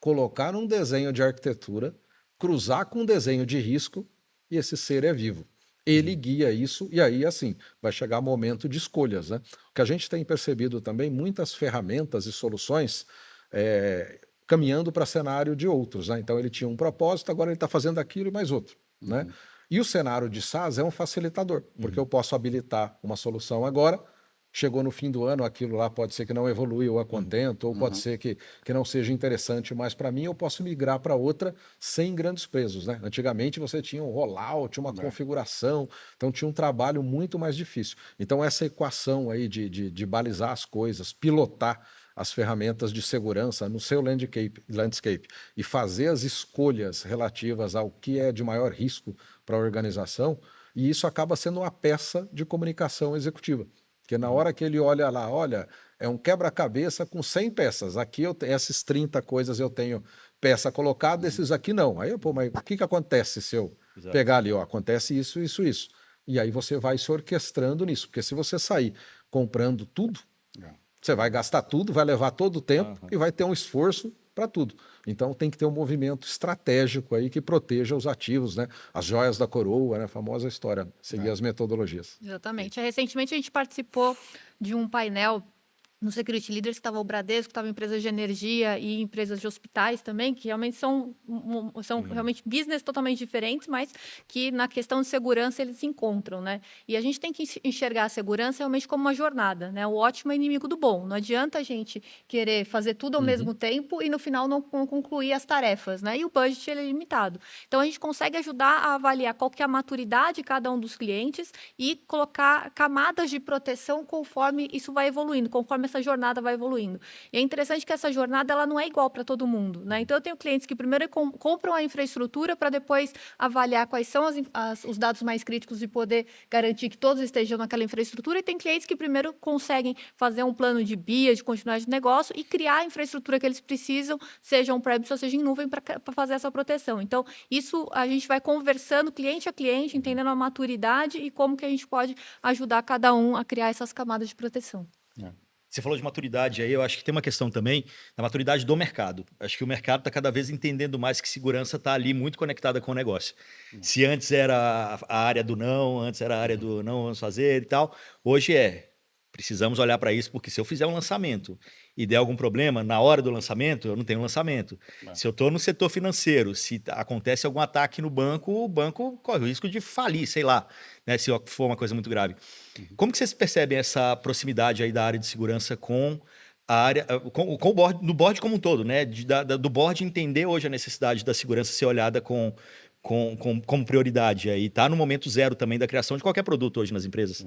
colocar num desenho de arquitetura, cruzar com um desenho de risco, e esse ser é vivo. Ele guia isso, e aí, assim, vai chegar o momento de escolhas, né? O que a gente tem percebido também, muitas ferramentas e soluções caminhando para cenário de outros, né? Então, ele tinha um propósito, agora ele está fazendo aquilo e mais outro, né? E o cenário de SaaS é um facilitador, porque eu posso habilitar uma solução agora, chegou no fim do ano, aquilo lá pode ser que não evoluiu a contento, ou pode ser que não seja interessante mais para mim, eu posso migrar para outra sem grandes pesos, né? Antigamente você tinha um rollout, uma configuração, então tinha um trabalho muito mais difícil. Então essa equação aí de balizar as coisas, pilotar as ferramentas de segurança no seu landscape e fazer as escolhas relativas ao que é de maior risco para a organização, e isso acaba sendo uma peça de comunicação executiva. Porque na hora que ele olha lá, olha, é um quebra-cabeça com 100 peças. Aqui eu tenho essas 30 coisas, eu tenho peça colocada, esses aqui não. Aí, pô, mas o que acontece se eu pegar ali? Ó, acontece isso, isso, isso. E aí você vai se orquestrando nisso. Porque se você sair comprando tudo, você vai gastar tudo, vai levar todo o tempo e vai ter um esforço para tudo. Então tem que ter um movimento estratégico aí que proteja os ativos, né? As joias da coroa, né? A famosa história, seguir as metodologias. Exatamente. Recentemente a gente participou de um painel no Security Leaders, que estava o Bradesco, estava empresas de energia e empresas de hospitais também, que realmente são realmente business totalmente diferentes, mas que na questão de segurança eles se encontram, né? E a gente tem que enxergar a segurança realmente como uma jornada, né? O ótimo é inimigo do bom. Não adianta a gente querer fazer tudo ao mesmo tempo e no final não concluir as tarefas, né? E o budget ele é limitado. Então a gente consegue ajudar a avaliar qual que é a maturidade de cada um dos clientes e colocar camadas de proteção conforme isso vai evoluindo, conforme essa jornada vai evoluindo. E é interessante que essa jornada ela não é igual para todo mundo, né? Então, eu tenho clientes que primeiro compram a infraestrutura para depois avaliar quais são os dados mais críticos e poder garantir que todos estejam naquela infraestrutura. E tem clientes que primeiro conseguem fazer um plano de BIA, de continuidade de negócio e criar a infraestrutura que eles precisam, seja on-premise ou seja em nuvem, para fazer essa proteção. Então, isso a gente vai conversando cliente a cliente, entendendo a maturidade e como que a gente pode ajudar cada um a criar essas camadas de proteção. Você falou de maturidade aí, eu acho que tem uma questão também da maturidade do mercado. Acho que o mercado está cada vez entendendo mais que segurança está ali muito conectada com o negócio. Se antes era a área do não, antes era a área do não vamos fazer e tal, hoje precisamos olhar para isso, porque se eu fizer um lançamento e der algum problema, na hora do lançamento, eu não tenho lançamento. Se eu estou no setor financeiro, se acontece algum ataque no banco, o banco corre o risco de falir, sei lá, né, se for uma coisa muito grave. Como que vocês percebem essa proximidade aí da área de segurança com a área, com o board, no board como um todo, né? Do board entender hoje a necessidade da segurança ser olhada como prioridade aí, tá no momento zero também da criação de qualquer produto hoje nas empresas.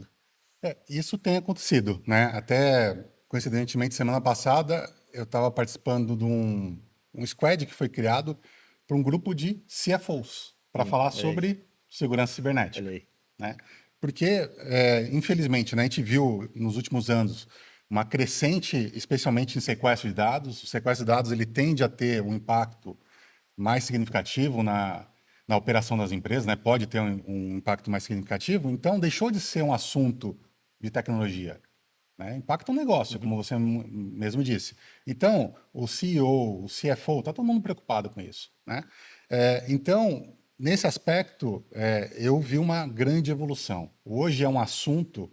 Isso tem acontecido, né? Até, coincidentemente, semana passada, eu estava participando de um squad que foi criado por um grupo de CFOs para falar sobre segurança cibernética. Olha aí. Né? Porque, infelizmente, né, a gente viu nos últimos anos uma crescente, especialmente em sequestro de dados. O sequestro de dados ele tende a ter um impacto mais significativo na operação das empresas, né? Pode ter um impacto mais significativo. Então, deixou de ser um assunto de tecnologia. Né? Impacta o negócio, como você mesmo disse. Então, o CEO, o CFO, está todo mundo preocupado com isso. Né? Então, nesse aspecto, eu vi uma grande evolução. Hoje é um assunto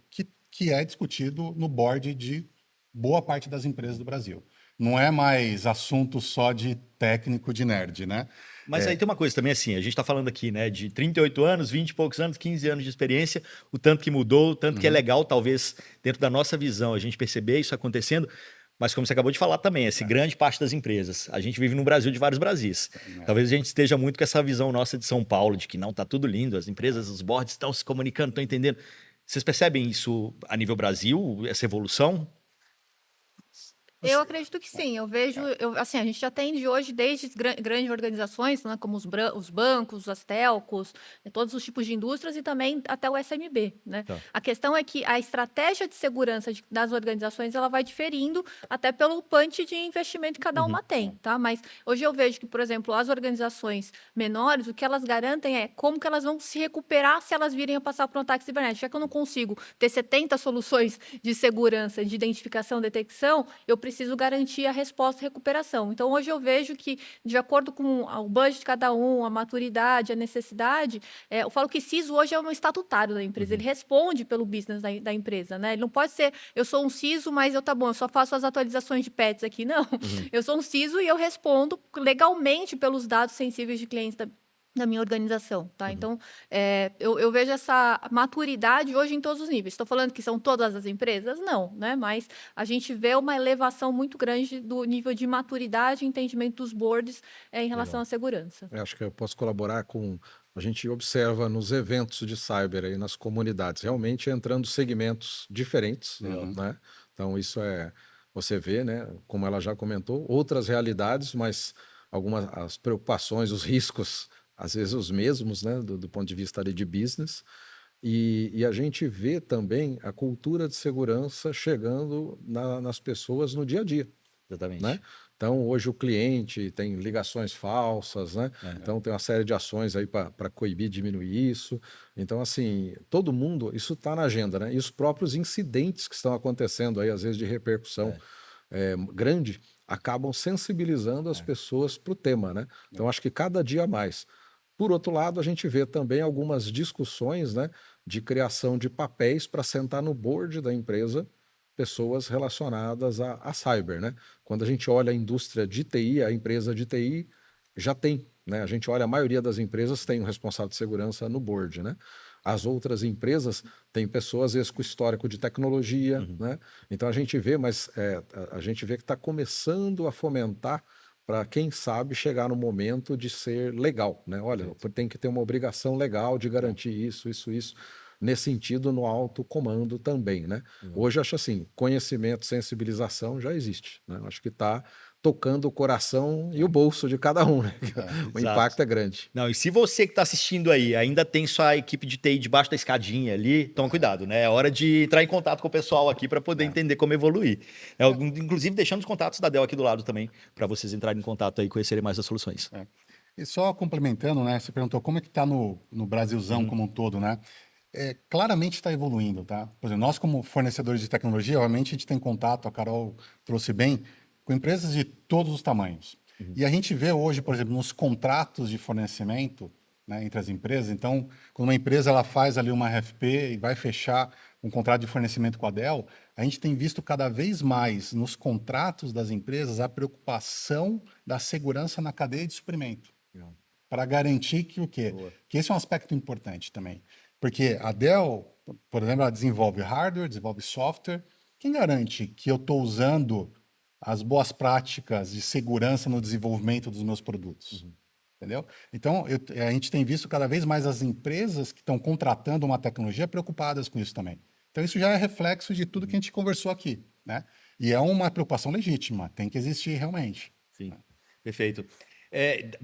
que é discutido no board de boa parte das empresas do Brasil. Não é mais assunto só de técnico, de nerd, né? Mas aí tem uma coisa também assim, a gente está falando aqui, né, de 38 anos, 20 e poucos anos, 15 anos de experiência, o tanto que mudou, o tanto que é legal, talvez, dentro da nossa visão, a gente perceber isso acontecendo, mas como você acabou de falar também, grande parte das empresas, a gente vive num Brasil de vários Brasis. Talvez a gente esteja muito com essa visão nossa de São Paulo, de que não, tá tudo lindo, as empresas, os boards estão se comunicando, estão entendendo. Vocês percebem isso a nível Brasil, essa evolução? Eu acredito que sim. Eu vejo, assim, a gente atende hoje desde grandes organizações, né, como os bancos, as telcos, todos os tipos de indústrias e também até o SMB, né? Tá. A questão é que a estratégia de segurança das organizações ela vai diferindo até pelo punch de investimento que cada uma tem, tá? Mas hoje eu vejo que, por exemplo, as organizações menores, o que elas garantem é como que elas vão se recuperar se elas virem a passar por um ataque cibernético. Já que eu não consigo ter 70 soluções de segurança, de identificação, detecção, eu preciso garantir a resposta e recuperação. Então, hoje eu vejo que, de acordo com o budget de cada um, a maturidade, a necessidade, eu falo que CISO hoje é um estatutário da empresa, ele responde pelo business da empresa, né? Ele não pode ser, eu sou um CISO, mas eu só faço as atualizações de patches aqui, não. Eu sou um CISO e eu respondo legalmente pelos dados sensíveis de clientes da minha organização, tá? Então, eu vejo essa maturidade hoje em todos os níveis. Estou falando que são todas as empresas? Não, né? Mas a gente vê uma elevação muito grande do nível de maturidade e entendimento dos boards em relação à segurança. Eu acho que eu posso colaborar com. A gente observa nos eventos de cyber aí nas comunidades, realmente entrando segmentos diferentes, né? Então, isso você vê, né? Como ela já comentou, outras realidades, mas as preocupações, os riscos às vezes os mesmos, né, do ponto de vista ali de business, e a gente vê também a cultura de segurança chegando nas pessoas no dia a dia. Exatamente. Né? Então, hoje o cliente tem ligações falsas, né? Então tem uma série de ações aí para coibir, diminuir isso. Então, assim, todo mundo, isso está na agenda, né? E os próprios incidentes que estão acontecendo aí, às vezes de repercussão grande, acabam sensibilizando as pessoas para o tema, né? Então, acho que cada dia mais. Por outro lado, a gente vê também algumas discussões, né, de criação de papéis para sentar no board da empresa pessoas relacionadas a cyber, né? Quando a gente olha a indústria de TI, a empresa de TI já tem, né? A gente olha, a maioria das empresas tem um responsável de segurança no board, né? As outras empresas têm pessoas, às vezes, com histórico de tecnologia, né? Então a gente vê, mas a gente vê que está começando a fomentar para, quem sabe, chegar no momento de ser legal, né? Olha, tem que ter uma obrigação legal de garantir isso. nesse sentido no alto comando também, né? Hoje acho assim, conhecimento, sensibilização já existe, né? Acho que está tocando o coração e o bolso de cada um, né? O Exato. impacto é grande. Não, e se você que está assistindo aí ainda tem sua equipe de TI debaixo da escadinha ali, toma cuidado, né? É hora de entrar em contato com o pessoal aqui para poder entender como evoluir. Inclusive, deixando os contatos da Dell aqui do lado também, para vocês entrarem em contato aí e conhecerem mais as soluções. E só complementando, né? Você perguntou como é que está no Brasilzão como um todo, né? Claramente está evoluindo, tá? Por exemplo, nós como fornecedores de tecnologia, obviamente a gente tem contato, a Carol trouxe bem, com empresas de todos os tamanhos. E a gente vê hoje, por exemplo, nos contratos de fornecimento, né, entre as empresas. Então, quando uma empresa ela faz ali uma RFP e vai fechar um contrato de fornecimento com a Dell, a gente tem visto cada vez mais nos contratos das empresas a preocupação da segurança na cadeia de suprimento. Para garantir que o quê? Que esse é um aspecto importante também. Porque a Dell, por exemplo, ela desenvolve hardware, desenvolve software. Quem garante que eu estou usando as boas práticas de segurança no desenvolvimento dos meus produtos? Entendeu? Então, a gente tem visto cada vez mais as empresas que estão contratando uma tecnologia preocupadas com isso também. Então, isso já é reflexo de tudo que a gente conversou aqui, né? E é uma preocupação legítima, tem que existir realmente. Sim, perfeito.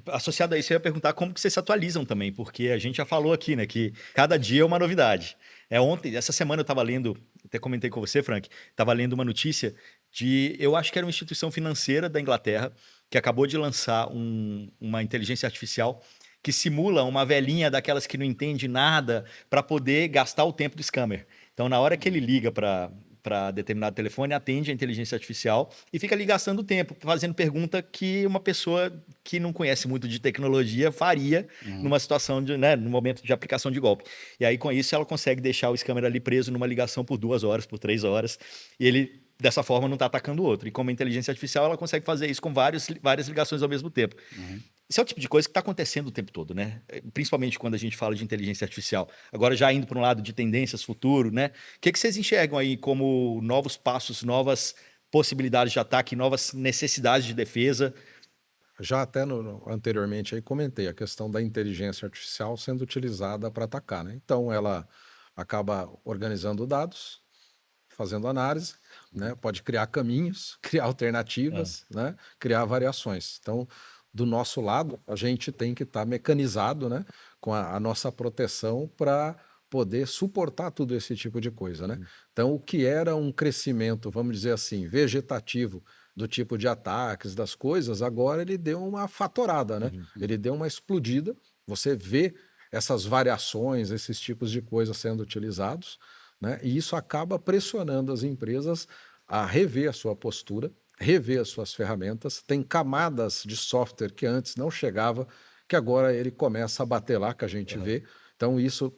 Associado a isso, eu ia perguntar como que vocês se atualizam também, porque a gente já falou aqui, né, que cada dia é uma novidade. Essa semana eu estava lendo, até comentei com você, Frank, estava lendo uma notícia eu acho que era uma instituição financeira da Inglaterra, que acabou de lançar uma inteligência artificial que simula uma velhinha daquelas que não entende nada para poder gastar o tempo do scammer. Então, na hora que ele liga para determinado telefone, atende a inteligência artificial e fica ali gastando tempo, fazendo pergunta que uma pessoa que não conhece muito de tecnologia faria numa situação, no momento de aplicação de golpe. E aí, com isso, ela consegue deixar o scammer ali preso numa ligação por 2 horas, por 3 horas, e ele, dessa forma, não está atacando o outro. E como a inteligência artificial, ela consegue fazer isso com várias ligações ao mesmo tempo. Isso é o tipo de coisa que está acontecendo o tempo todo, né? Principalmente quando a gente fala de inteligência artificial. Agora, já indo para um lado de tendências, futuro, né? O que vocês enxergam aí como novos passos, novas possibilidades de ataque, novas necessidades de defesa? Já até anteriormente aí comentei a questão da inteligência artificial sendo utilizada para atacar, né? Então ela acaba organizando dados, fazendo análise, né? Pode criar caminhos, criar alternativas, né? Criar variações. Então, do nosso lado, a gente tem que estar mecanizado, né? Com a nossa proteção para poder suportar tudo esse tipo de coisa, né? Então, o que era um crescimento, vamos dizer assim, vegetativo do tipo de ataques, das coisas, agora ele deu uma fatorada, né? Ele deu uma explodida. Você vê essas variações, esses tipos de coisas sendo utilizados, né? E isso acaba pressionando as empresas a rever a sua postura, rever as suas ferramentas. Tem camadas de software que antes não chegava, que agora ele começa a bater lá, que a gente vê. Então, isso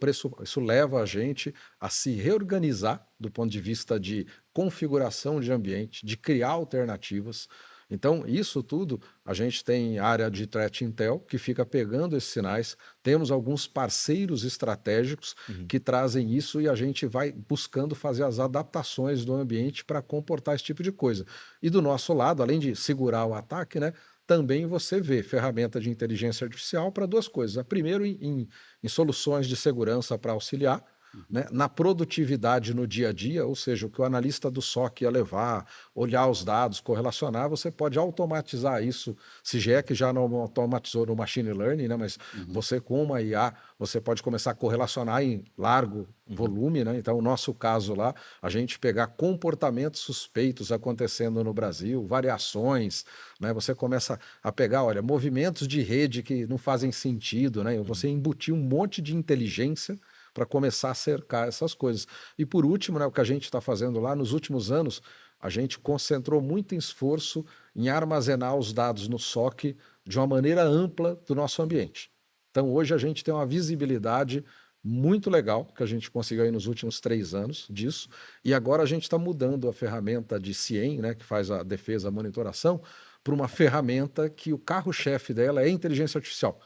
leva a gente a se reorganizar do ponto de vista de configuração de ambiente, de criar alternativas. Então, isso tudo, a gente tem área de threat intel que fica pegando esses sinais, temos alguns parceiros estratégicos que trazem isso e a gente vai buscando fazer as adaptações do ambiente para comportar esse tipo de coisa. E do nosso lado, além de segurar o ataque, né, também você vê ferramenta de inteligência artificial para 2 coisas. Primeiro, em soluções de segurança para auxiliar, né, na produtividade no dia a dia, ou seja, o que o analista do SOC ia levar, olhar os dados, correlacionar, você pode automatizar isso, se já é que já não automatizou no machine learning, né, mas você com uma IA, você pode começar a correlacionar em largo volume, né? Então, o nosso caso lá, a gente pegar comportamentos suspeitos acontecendo no Brasil, variações, né? Você começa a pegar, olha, movimentos de rede que não fazem sentido, né? Você embutir um monte de inteligência para começar a cercar essas coisas. E por último, né, o que a gente está fazendo lá, nos últimos anos, a gente concentrou muito esforço em armazenar os dados no SOC de uma maneira ampla do nosso ambiente. Então, hoje a gente tem uma visibilidade muito legal que a gente conseguiu aí nos últimos 3 anos disso, e agora a gente está mudando a ferramenta de CIEM, né, que faz a defesa, a monitoração, para uma ferramenta que o carro-chefe dela é inteligência artificial.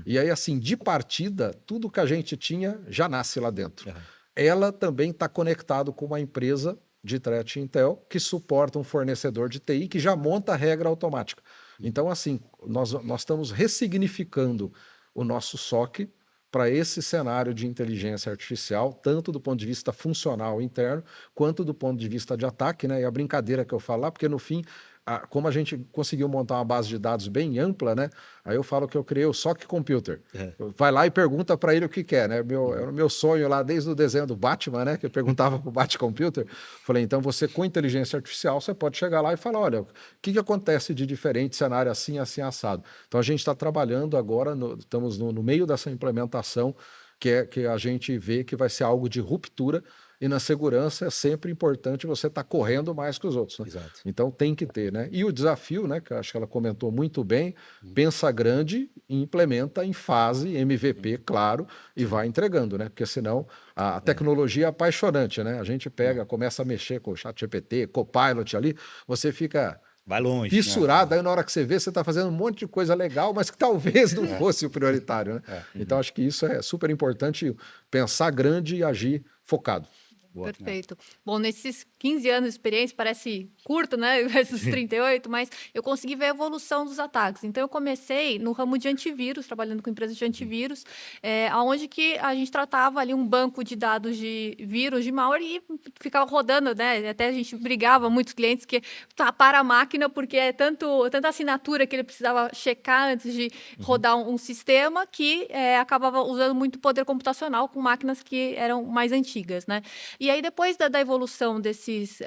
E aí, assim, de partida, tudo que a gente tinha já nasce lá dentro. Ela também está conectado com uma empresa de threat intel que suporta um fornecedor de TI que já monta a regra automática. Então, assim, nós estamos ressignificando o nosso SOC para esse cenário de inteligência artificial, tanto do ponto de vista funcional interno, quanto do ponto de vista de ataque, né? E a brincadeira que eu falo lá, porque no fim, como a gente conseguiu montar uma base de dados bem ampla, né? Aí eu falo que eu criei o SOC Computer. Vai lá e pergunta para ele o que quer, né? Era o meu sonho lá desde o desenho do Batman, né? Que eu perguntava para o Bat Computer. Falei, então você com inteligência artificial, você pode chegar lá e falar, olha, o que acontece de diferente cenário assim, assim, assado. Então a gente está trabalhando agora, estamos no meio dessa implementação, que a gente vê que vai ser algo de ruptura, e na segurança é sempre importante você estar correndo mais que os outros, né? Exato. Então tem que ter, né? E o desafio, né, que eu acho que ela comentou muito bem, pensa grande e implementa em fase MVP, claro, e vai entregando, né? Porque senão a tecnologia é apaixonante, né? A gente pega, começa a mexer com o ChatGPT, Copilot ali, você fica Vai longe. fissurado, aí na hora que você vê, você está fazendo um monte de coisa legal, mas que talvez não fosse o prioritário, né? Então acho que isso é super importante, pensar grande e agir focado. Perfeito. Bom, nesses 15 anos de experiência, parece curto, né? Esses 38, mas eu consegui ver a evolução dos ataques. Então, eu comecei no ramo de antivírus, trabalhando com empresas de antivírus, onde que a gente tratava ali um banco de dados de vírus, de malware, e ficava rodando, né? Até a gente brigava, muitos clientes, que para a máquina, porque é tanta assinatura que ele precisava checar antes de rodar um sistema, que acabava usando muito poder computacional com máquinas que eram mais antigas, né? E aí, depois da evolução desses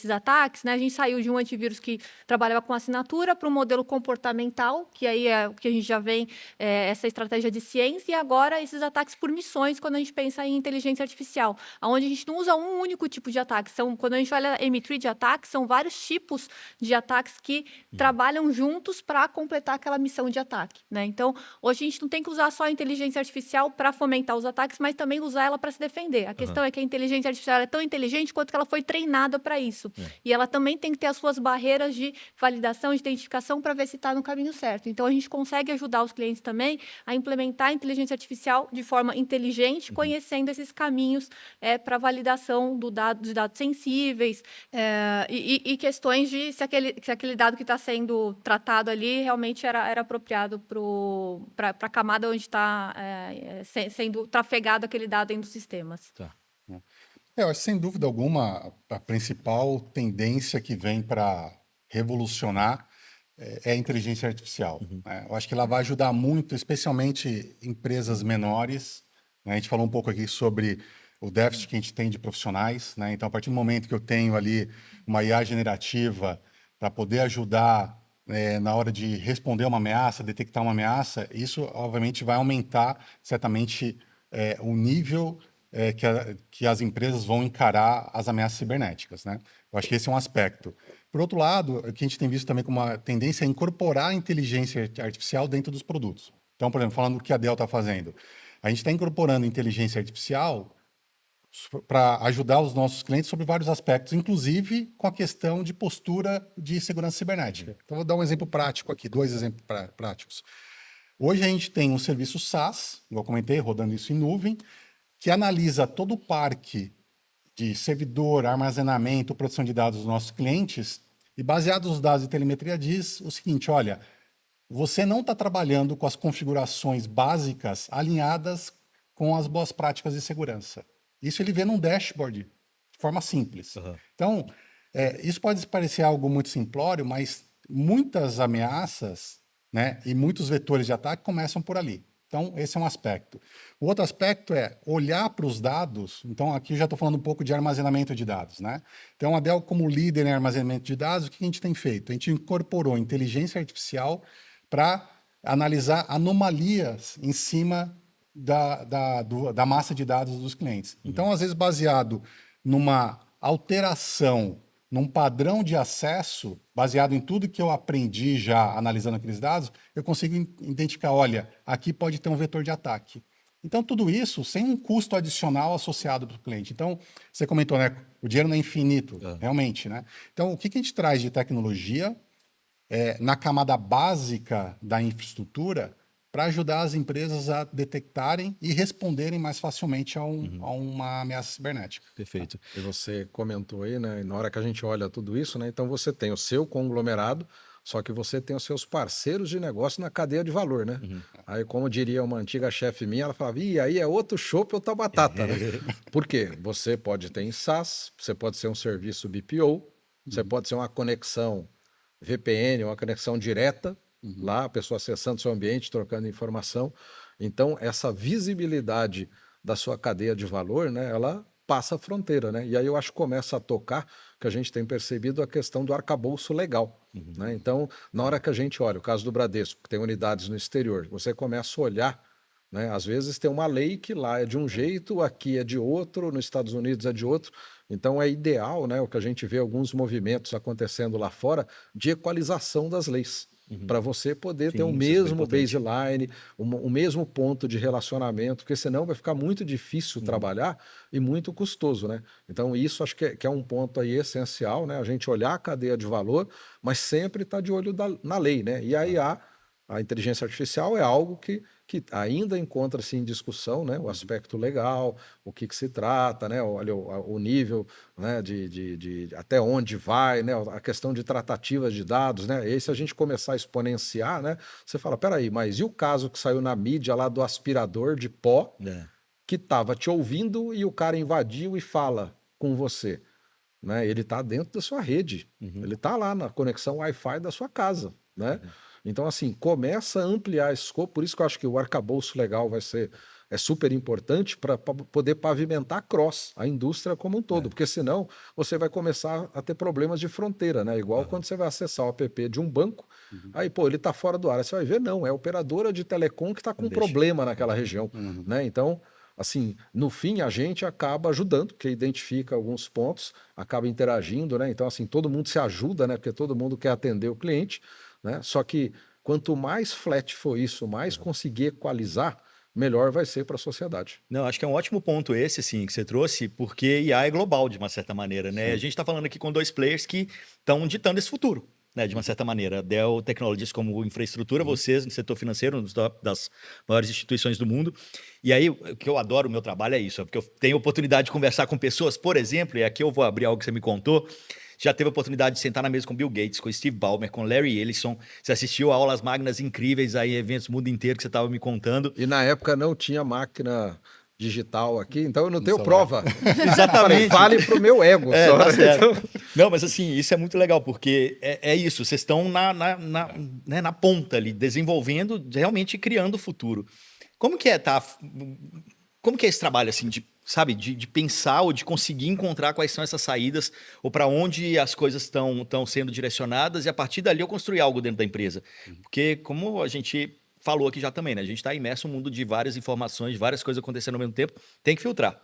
ataques, né, a gente saiu de um antivírus que trabalhava com assinatura para um modelo comportamental, que aí é o que a gente já vem, essa estratégia de ciência, e agora esses ataques por missões, quando a gente pensa em inteligência artificial, onde a gente não usa um único tipo de ataque. Quando a gente olha M3 de ataque, são vários tipos de ataques que trabalham juntos para completar aquela missão de ataque, né? Então, hoje a gente não tem que usar só a inteligência artificial para fomentar os ataques, mas também usar ela para se defender. A questão é que a inteligência artificial é tão inteligente quanto que ela foi treinada para isso. E ela também tem que ter as suas barreiras de validação, de identificação, para ver se está no caminho certo. Então, a gente consegue ajudar os clientes também a implementar a inteligência artificial de forma inteligente, conhecendo esses caminhos para validação de dados sensíveis, e questões de se aquele dado que está sendo tratado ali realmente era apropriado para a camada onde está sendo trafegado aquele dado dentro dos sistemas. Tá. Eu acho, sem dúvida alguma, a principal tendência que vem para revolucionar é a inteligência artificial, né? Eu acho que ela vai ajudar muito, especialmente empresas menores, né? A gente falou um pouco aqui sobre o déficit que a gente tem de profissionais, né? Então, a partir do momento que eu tenho ali uma IA generativa para poder ajudar na hora de responder uma ameaça, detectar uma ameaça, isso, obviamente, vai aumentar, certamente, o nível que as empresas vão encarar as ameaças cibernéticas, né? Eu acho que esse é um aspecto. Por outro lado, o que a gente tem visto também como uma tendência é incorporar a inteligência artificial dentro dos produtos. Então, por exemplo, falando do que a Dell está fazendo, a gente está incorporando inteligência artificial para ajudar os nossos clientes sobre vários aspectos, inclusive com a questão de postura de segurança cibernética. Então, vou dar um exemplo prático aqui, 2 exemplos práticos. Hoje a gente tem um serviço SaaS, igual eu comentei, rodando isso em nuvem, que analisa todo o parque de servidor, armazenamento, produção de dados dos nossos clientes, e baseado nos dados de telemetria diz o seguinte, olha, você não está trabalhando com as configurações básicas alinhadas com as boas práticas de segurança. Isso ele vê num dashboard, de forma simples. Então, isso pode parecer algo muito simplório, mas muitas ameaças, né, e muitos vetores de ataque começam por ali. Então, esse é um aspecto. O outro aspecto é olhar para os dados. Então, aqui eu já estou falando um pouco de armazenamento de dados, né? Então, a Dell, como líder em armazenamento de dados, o que a gente tem feito? A gente incorporou inteligência artificial para analisar anomalias em cima da massa de dados dos clientes. Então, às vezes, baseado numa alteração, num padrão de acesso, baseado em tudo que eu aprendi já analisando aqueles dados, eu consigo identificar, olha, aqui pode ter um vetor de ataque. Então, tudo isso sem um custo adicional associado para o cliente. Então, você comentou, né? O dinheiro não é infinito, realmente, né? Então, o que a gente traz de tecnologia na camada básica da infraestrutura para ajudar as empresas a detectarem e responderem mais facilmente a uma ameaça cibernética. Perfeito. E você comentou aí, né? Na hora que a gente olha tudo isso, né? Então você tem o seu conglomerado, Só que você tem os seus parceiros de negócio na cadeia de valor, né? Aí, como diria uma antiga chefe minha, ela falava, e aí é outro chopp ou outra batata, né? Por quê? Você pode ter em SaaS, você pode ser um serviço BPO, você pode ser uma conexão VPN, uma conexão direta, lá a pessoa acessando seu ambiente, trocando informação. Então, essa visibilidade da sua cadeia de valor, né, ela passa a fronteira, né? E aí eu acho que começa a tocar, que a gente tem percebido a questão do arcabouço legal, né? Então, na hora que a gente olha, o caso do Bradesco, que tem unidades no exterior, você começa a olhar, né? Às vezes tem uma lei que lá é de um jeito, aqui é de outro, nos Estados Unidos é de outro. Então é ideal, né, o que a gente vê alguns movimentos acontecendo lá fora de equalização das leis. Para você poder ter o Sim, isso é super mesmo importante. baseline, o mesmo ponto de relacionamento, porque senão vai ficar muito difícil trabalhar e muito custoso, né? Então, isso acho que é um ponto aí essencial, né? A gente olhar a cadeia de valor, mas sempre estar de olho na lei, né? E a IA, a inteligência artificial, é algo que ainda encontra-se em discussão, né? O aspecto legal, o que se trata, né? Olha, o nível, né? de até onde vai, né? A questão de tratativas de dados, né? E aí, se a gente começar a exponenciar, né? Você fala, peraí, mas e o caso que saiu na mídia lá do aspirador de pó É. que estava te ouvindo e o cara invadiu e fala com você, né? Ele está dentro da sua rede, ele está lá na conexão Wi-Fi da sua casa, né? Então, assim, começa a ampliar esse escopo, por isso que eu acho que o arcabouço legal é super importante para poder pavimentar a indústria como um todo, porque senão você vai começar a ter problemas de fronteira, né? Igual quando você vai acessar o app de um banco, aí, pô, ele está fora do ar, aí você vai ver, não, é a operadora de telecom que está com problema naquela região, né? Então, assim, no fim, a gente acaba ajudando, porque identifica alguns pontos, acaba interagindo, né? Então, assim, todo mundo se ajuda, né? Porque todo mundo quer atender o cliente, né? Só que quanto mais flat for isso, mais conseguir equalizar, melhor vai ser para a sociedade. Não, acho que é um ótimo ponto esse, assim, que você trouxe, porque IA é global, de uma certa maneira, né? A gente está falando aqui com dois players que estão ditando esse futuro, né? De uma certa maneira. A Dell Technologies como infraestrutura, vocês no setor financeiro, das maiores instituições do mundo. E aí, o que eu adoro no meu trabalho é isso, é porque eu tenho oportunidade de conversar com pessoas, por exemplo, e aqui eu vou abrir algo que você me contou, já teve a oportunidade de sentar na mesa com Bill Gates, com Steve Ballmer, com Larry Ellison. Você assistiu a aulas magnas incríveis aí, eventos do mundo inteiro que você estava me contando. E na época não tinha máquina digital aqui, então eu não tenho celular. prova. Exatamente. Vale pro meu ego É, só. tá certo. Então, Não, mas assim, isso é muito legal, porque é isso, vocês estão né, na ponta ali, desenvolvendo, realmente criando o futuro. Como que é, tá? Como que é esse trabalho, assim, sabe, de pensar ou de conseguir encontrar quais são essas saídas ou para onde as coisas estão sendo direcionadas e a partir dali eu construir algo dentro da empresa? Porque, como a gente falou aqui já também, né? A gente está imerso num mundo de várias informações, várias coisas acontecendo ao mesmo tempo, tem que filtrar.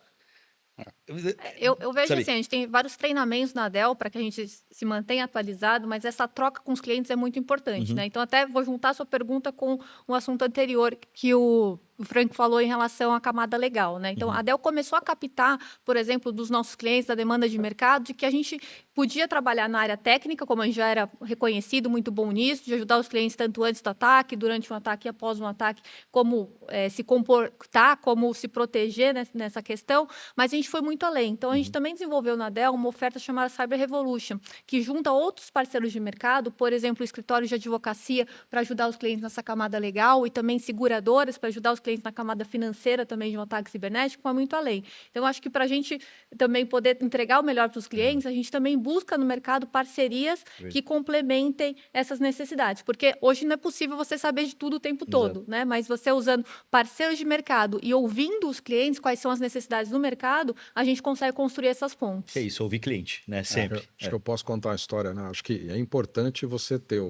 Eu vejo Sabe? assim, a gente tem vários treinamentos na Dell para que a gente se mantenha atualizado, mas essa troca com os clientes é muito importante, né? Então, até vou juntar a sua pergunta com um assunto anterior que o Frank falou em relação à camada legal, né? Então, a Dell começou a captar, por exemplo, dos nossos clientes, da demanda de mercado, de que a gente podia trabalhar na área técnica, como a gente já era reconhecido, muito bom nisso, de ajudar os clientes tanto antes do ataque, durante um ataque e após um ataque, como se comportar, como se proteger nessa questão, mas a gente foi muito além. Então, a gente também desenvolveu na Dell uma oferta chamada Cyber Revolution, que junta outros parceiros de mercado, por exemplo, escritórios de advocacia para ajudar os clientes nessa camada legal e também seguradoras para ajudar os clientes na camada financeira também de um ataque cibernético, vai muito além. Então, acho que para a gente também poder entregar o melhor para os clientes, a gente também busca no mercado parcerias que complementem essas necessidades, porque hoje não é possível você saber de tudo o tempo todo, né? Mas você usando parceiros de mercado e ouvindo os clientes, quais são as necessidades do mercado, a gente consegue construir essas pontes. É isso, ouvir cliente, né? Sempre. acho que eu posso contar uma história, né? Acho que é importante você ter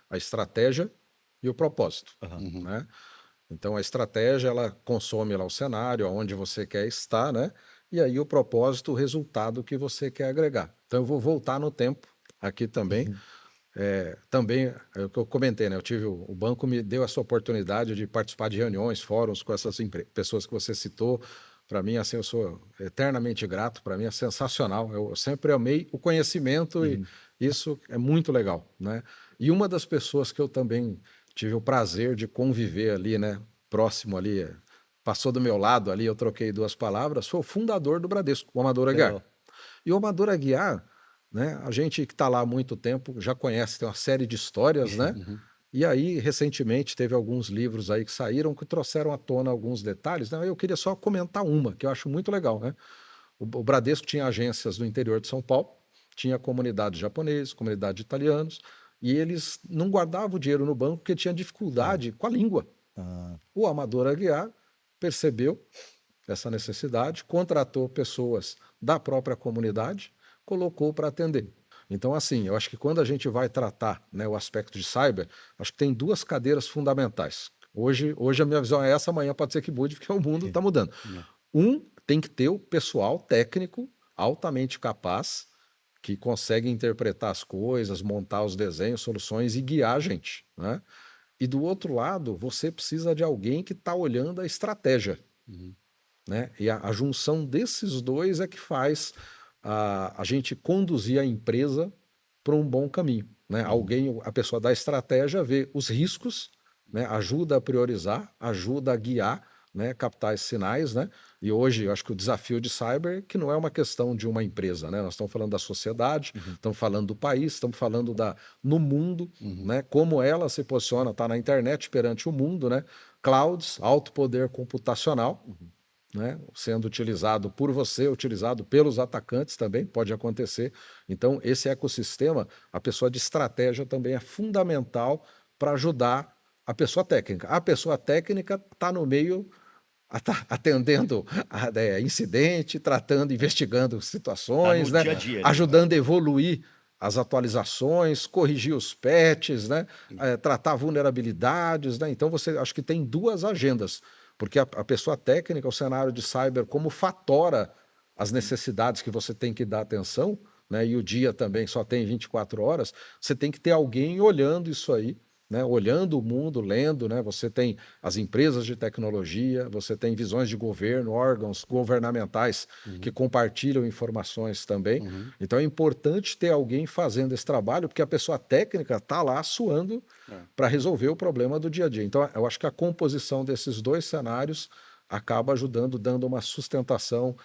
a estratégia e o propósito, né? Então, a estratégia, ela consome lá o cenário, aonde você quer estar, né? E aí o propósito, o resultado que você quer agregar. Então, eu vou voltar no tempo aqui também. Também, é o que eu comentei, né? O banco me deu essa oportunidade de participar de reuniões, fóruns com essas pessoas que você citou. Para mim, assim, eu sou eternamente grato. Para mim é sensacional. Eu sempre amei o conhecimento e isso é muito legal, né? E uma das pessoas que eu também tive o prazer de conviver ali, né? Próximo ali, passou do meu lado ali, eu troquei duas palavras, foi o fundador do Bradesco, o Amador Aguiar. Legal. E o Amador Aguiar, né? A gente que está lá há muito tempo já conhece, tem uma série de histórias, né? E aí, recentemente, teve alguns livros aí que saíram que trouxeram à tona alguns detalhes, né? Eu queria só comentar uma, que eu acho muito legal, né? O Bradesco tinha agências no interior de São Paulo, tinha comunidade de japoneses, comunidade de italianos, e eles não guardavam o dinheiro no banco porque tinha dificuldade com a língua. O Amador Aguiar percebeu essa necessidade, contratou pessoas da própria comunidade, colocou para atender. Então, assim, eu acho que quando a gente vai tratar, né, o aspecto de cyber, acho que tem duas cadeiras fundamentais. Hoje a minha visão é essa, amanhã pode ser que mude, porque o mundo está mudando. Tem que ter o pessoal técnico altamente capaz, que consegue interpretar as coisas, montar os desenhos, soluções e guiar a gente, né? E do outro lado, você precisa de alguém que está olhando a estratégia, né? E a junção desses dois é que faz a gente conduzir a empresa para um bom caminho, né? A pessoa da estratégia vê os riscos, né? Ajuda a priorizar, ajuda a guiar, né? Captar esses sinais, né? E hoje eu acho que o desafio de cyber que não é uma questão de uma empresa, né? Nós estamos falando da sociedade, estamos falando do país, estamos falando no mundo, né? Como ela se posiciona, está na internet perante o mundo, né? Clouds, alto poder computacional, né, sendo utilizado por você, utilizado pelos atacantes também, pode acontecer. Então, esse ecossistema, a pessoa de estratégia também é fundamental para ajudar a pessoa técnica. A pessoa técnica está no meio, atendendo a incidente, tratando, investigando situações, Tá no né, dia a dia, né? ajudando a evoluir as atualizações, corrigir os patches, né, tratar vulnerabilidades, né? Então, você acho que tem duas agendas. Porque a pessoa técnica, o cenário de cyber, como fatora as necessidades que você tem que dar atenção, né? E o dia também só tem 24 horas, você tem que ter alguém olhando isso aí, né? Olhando o mundo, lendo, né? Você tem as empresas de tecnologia, você tem visões de governo, órgãos governamentais que compartilham informações também. Então é importante ter alguém fazendo esse trabalho, porque a pessoa técnica está lá suando para resolver o problema do dia a dia. Então eu acho que a composição desses dois cenários acaba ajudando, dando uma sustentação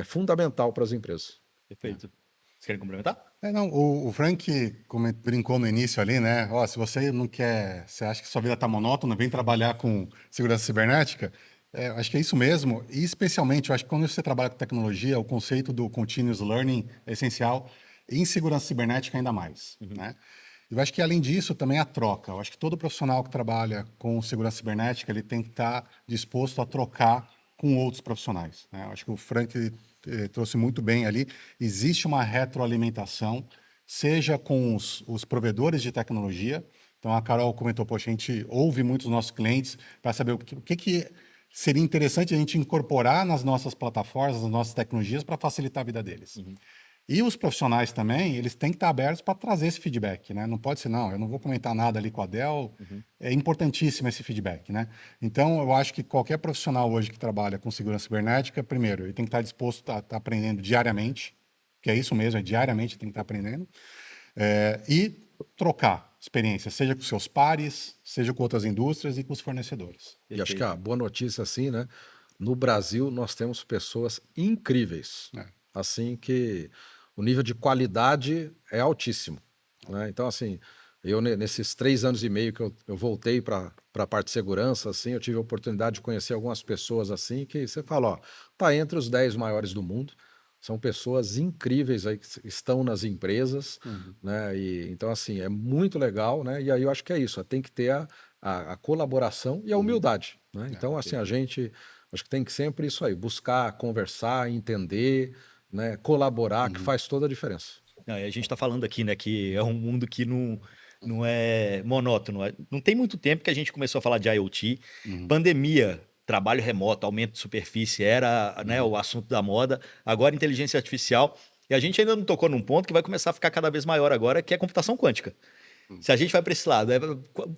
fundamental para as empresas. Perfeito. Vocês querem complementar? Não, o Frank brincou no início ali, né? Ó, se você não quer, você acha que sua vida está monótona, vem trabalhar com segurança cibernética. Eu acho que é isso mesmo. E especialmente, eu acho que quando você trabalha com tecnologia, o conceito do continuous learning é essencial. E em segurança cibernética ainda mais, né? Eu acho que além disso também a troca. Eu acho que todo profissional que trabalha com segurança cibernética ele tem que estar disposto a trocar com outros profissionais, né? Eu acho que o Frank trouxe muito bem ali. Existe uma retroalimentação, seja com os provedores de tecnologia. Então, a Carol comentou, poxa, a gente ouve muito os nossos clientes para saber o que seria interessante a gente incorporar nas nossas plataformas, nas nossas tecnologias, para facilitar a vida deles. E os profissionais também, eles têm que estar abertos para trazer esse feedback, né? Não pode ser, não, eu não vou comentar nada ali com a Dell. É importantíssimo esse feedback, né? Então, eu acho que qualquer profissional hoje que trabalha com segurança cibernética, primeiro, ele tem que estar disposto a estar aprendendo diariamente, que é isso mesmo, é diariamente tem que estar aprendendo, e trocar experiência, seja com seus pares, seja com outras indústrias e com os fornecedores. E acho que a boa notícia, assim, né? No Brasil, nós temos pessoas incríveis, assim, que o nível de qualidade é altíssimo, né? Então, assim, eu nesses 3 anos e meio que eu voltei para a parte de segurança, assim, eu tive a oportunidade de conhecer algumas pessoas, assim, que você fala, ó, tá entre os 10 maiores do mundo, são pessoas incríveis aí que estão nas empresas, né? E, então, assim, é muito legal, né? E aí eu acho que é isso, tem que ter a colaboração e a humildade, né? Então, assim, a gente, acho que tem que sempre isso aí, buscar conversar, entender, né? Colaborar, que faz toda a diferença. Não, e a gente está falando aqui, né, que é um mundo que não é monótono. Não tem muito tempo que a gente começou a falar de IoT. Pandemia, trabalho remoto, aumento de superfície era, né, o assunto da moda. Agora, inteligência artificial. E a gente ainda não tocou num ponto que vai começar a ficar cada vez maior agora, que é computação quântica. Se a gente vai para esse lado,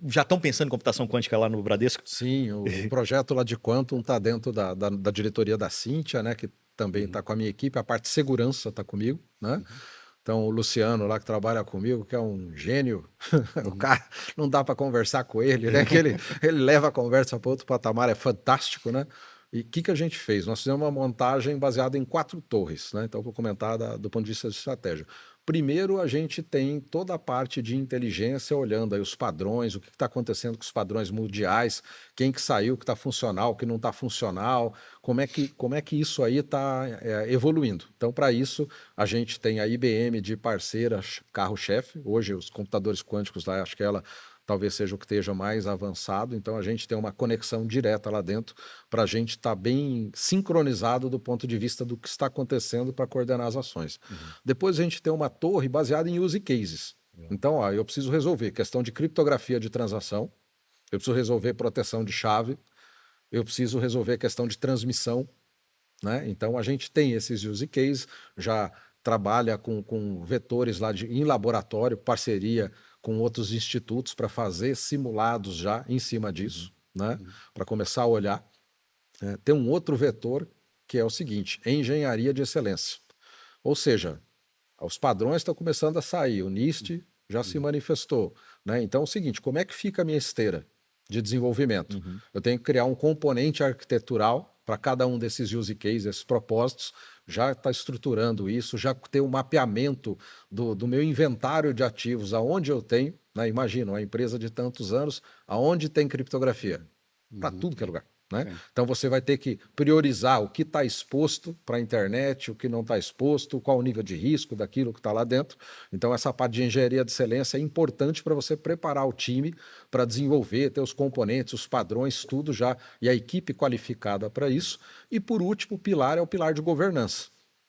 já estão pensando em computação quântica lá no Bradesco? Sim, o projeto lá de Quantum está dentro da diretoria da Cíntia, né, que também está com a minha equipe, a parte de segurança está comigo, né? Então, o Luciano lá que trabalha comigo, que é um gênio, o cara, não dá para conversar com ele, né? Que ele leva a conversa para outro patamar, é fantástico, né? E o que a gente fez? Nós fizemos uma montagem baseada em 4 torres, né? Então, vou comentar do ponto de vista de estratégia. Primeiro, a gente tem toda a parte de inteligência olhando aí os padrões, o que está acontecendo com os padrões mundiais, quem que saiu, que está funcional, que não está funcional, como é que isso aí está evoluindo. Então, para isso, a gente tem a IBM de parceira carro-chefe. Hoje, os computadores quânticos lá, acho que ela talvez seja o que esteja mais avançado, então a gente tem uma conexão direta lá dentro para a gente estar bem sincronizado do ponto de vista do que está acontecendo para coordenar as ações. Depois a gente tem uma torre baseada em use cases. Então, ó, eu preciso resolver questão de criptografia de transação, eu preciso resolver proteção de chave, eu preciso resolver questão de transmissão, né? Então a gente tem esses use cases, já trabalha com vetores lá em laboratório, parceria com outros institutos para fazer simulados já em cima disso, né? Para começar a olhar. Tem um outro vetor que é o seguinte: engenharia de excelência. Ou seja, os padrões estão começando a sair, o NIST já se manifestou, né? Então é o seguinte, como é que fica a minha esteira de desenvolvimento? Eu tenho que criar um componente arquitetural para cada um desses use cases, esses propósitos, já está estruturando isso, já ter um mapeamento do meu inventário de ativos, aonde eu tenho, né? Imagina, uma empresa de tantos anos, aonde tem criptografia? Para tudo que é lugar. Né? Então você vai ter que priorizar o que está exposto para a internet, o que não está exposto, qual o nível de risco daquilo que está lá dentro. Então essa parte de engenharia de excelência é importante para você preparar o time para desenvolver, ter os componentes, os padrões, tudo já, e a equipe qualificada para isso. E por último, o pilar é o pilar de governança.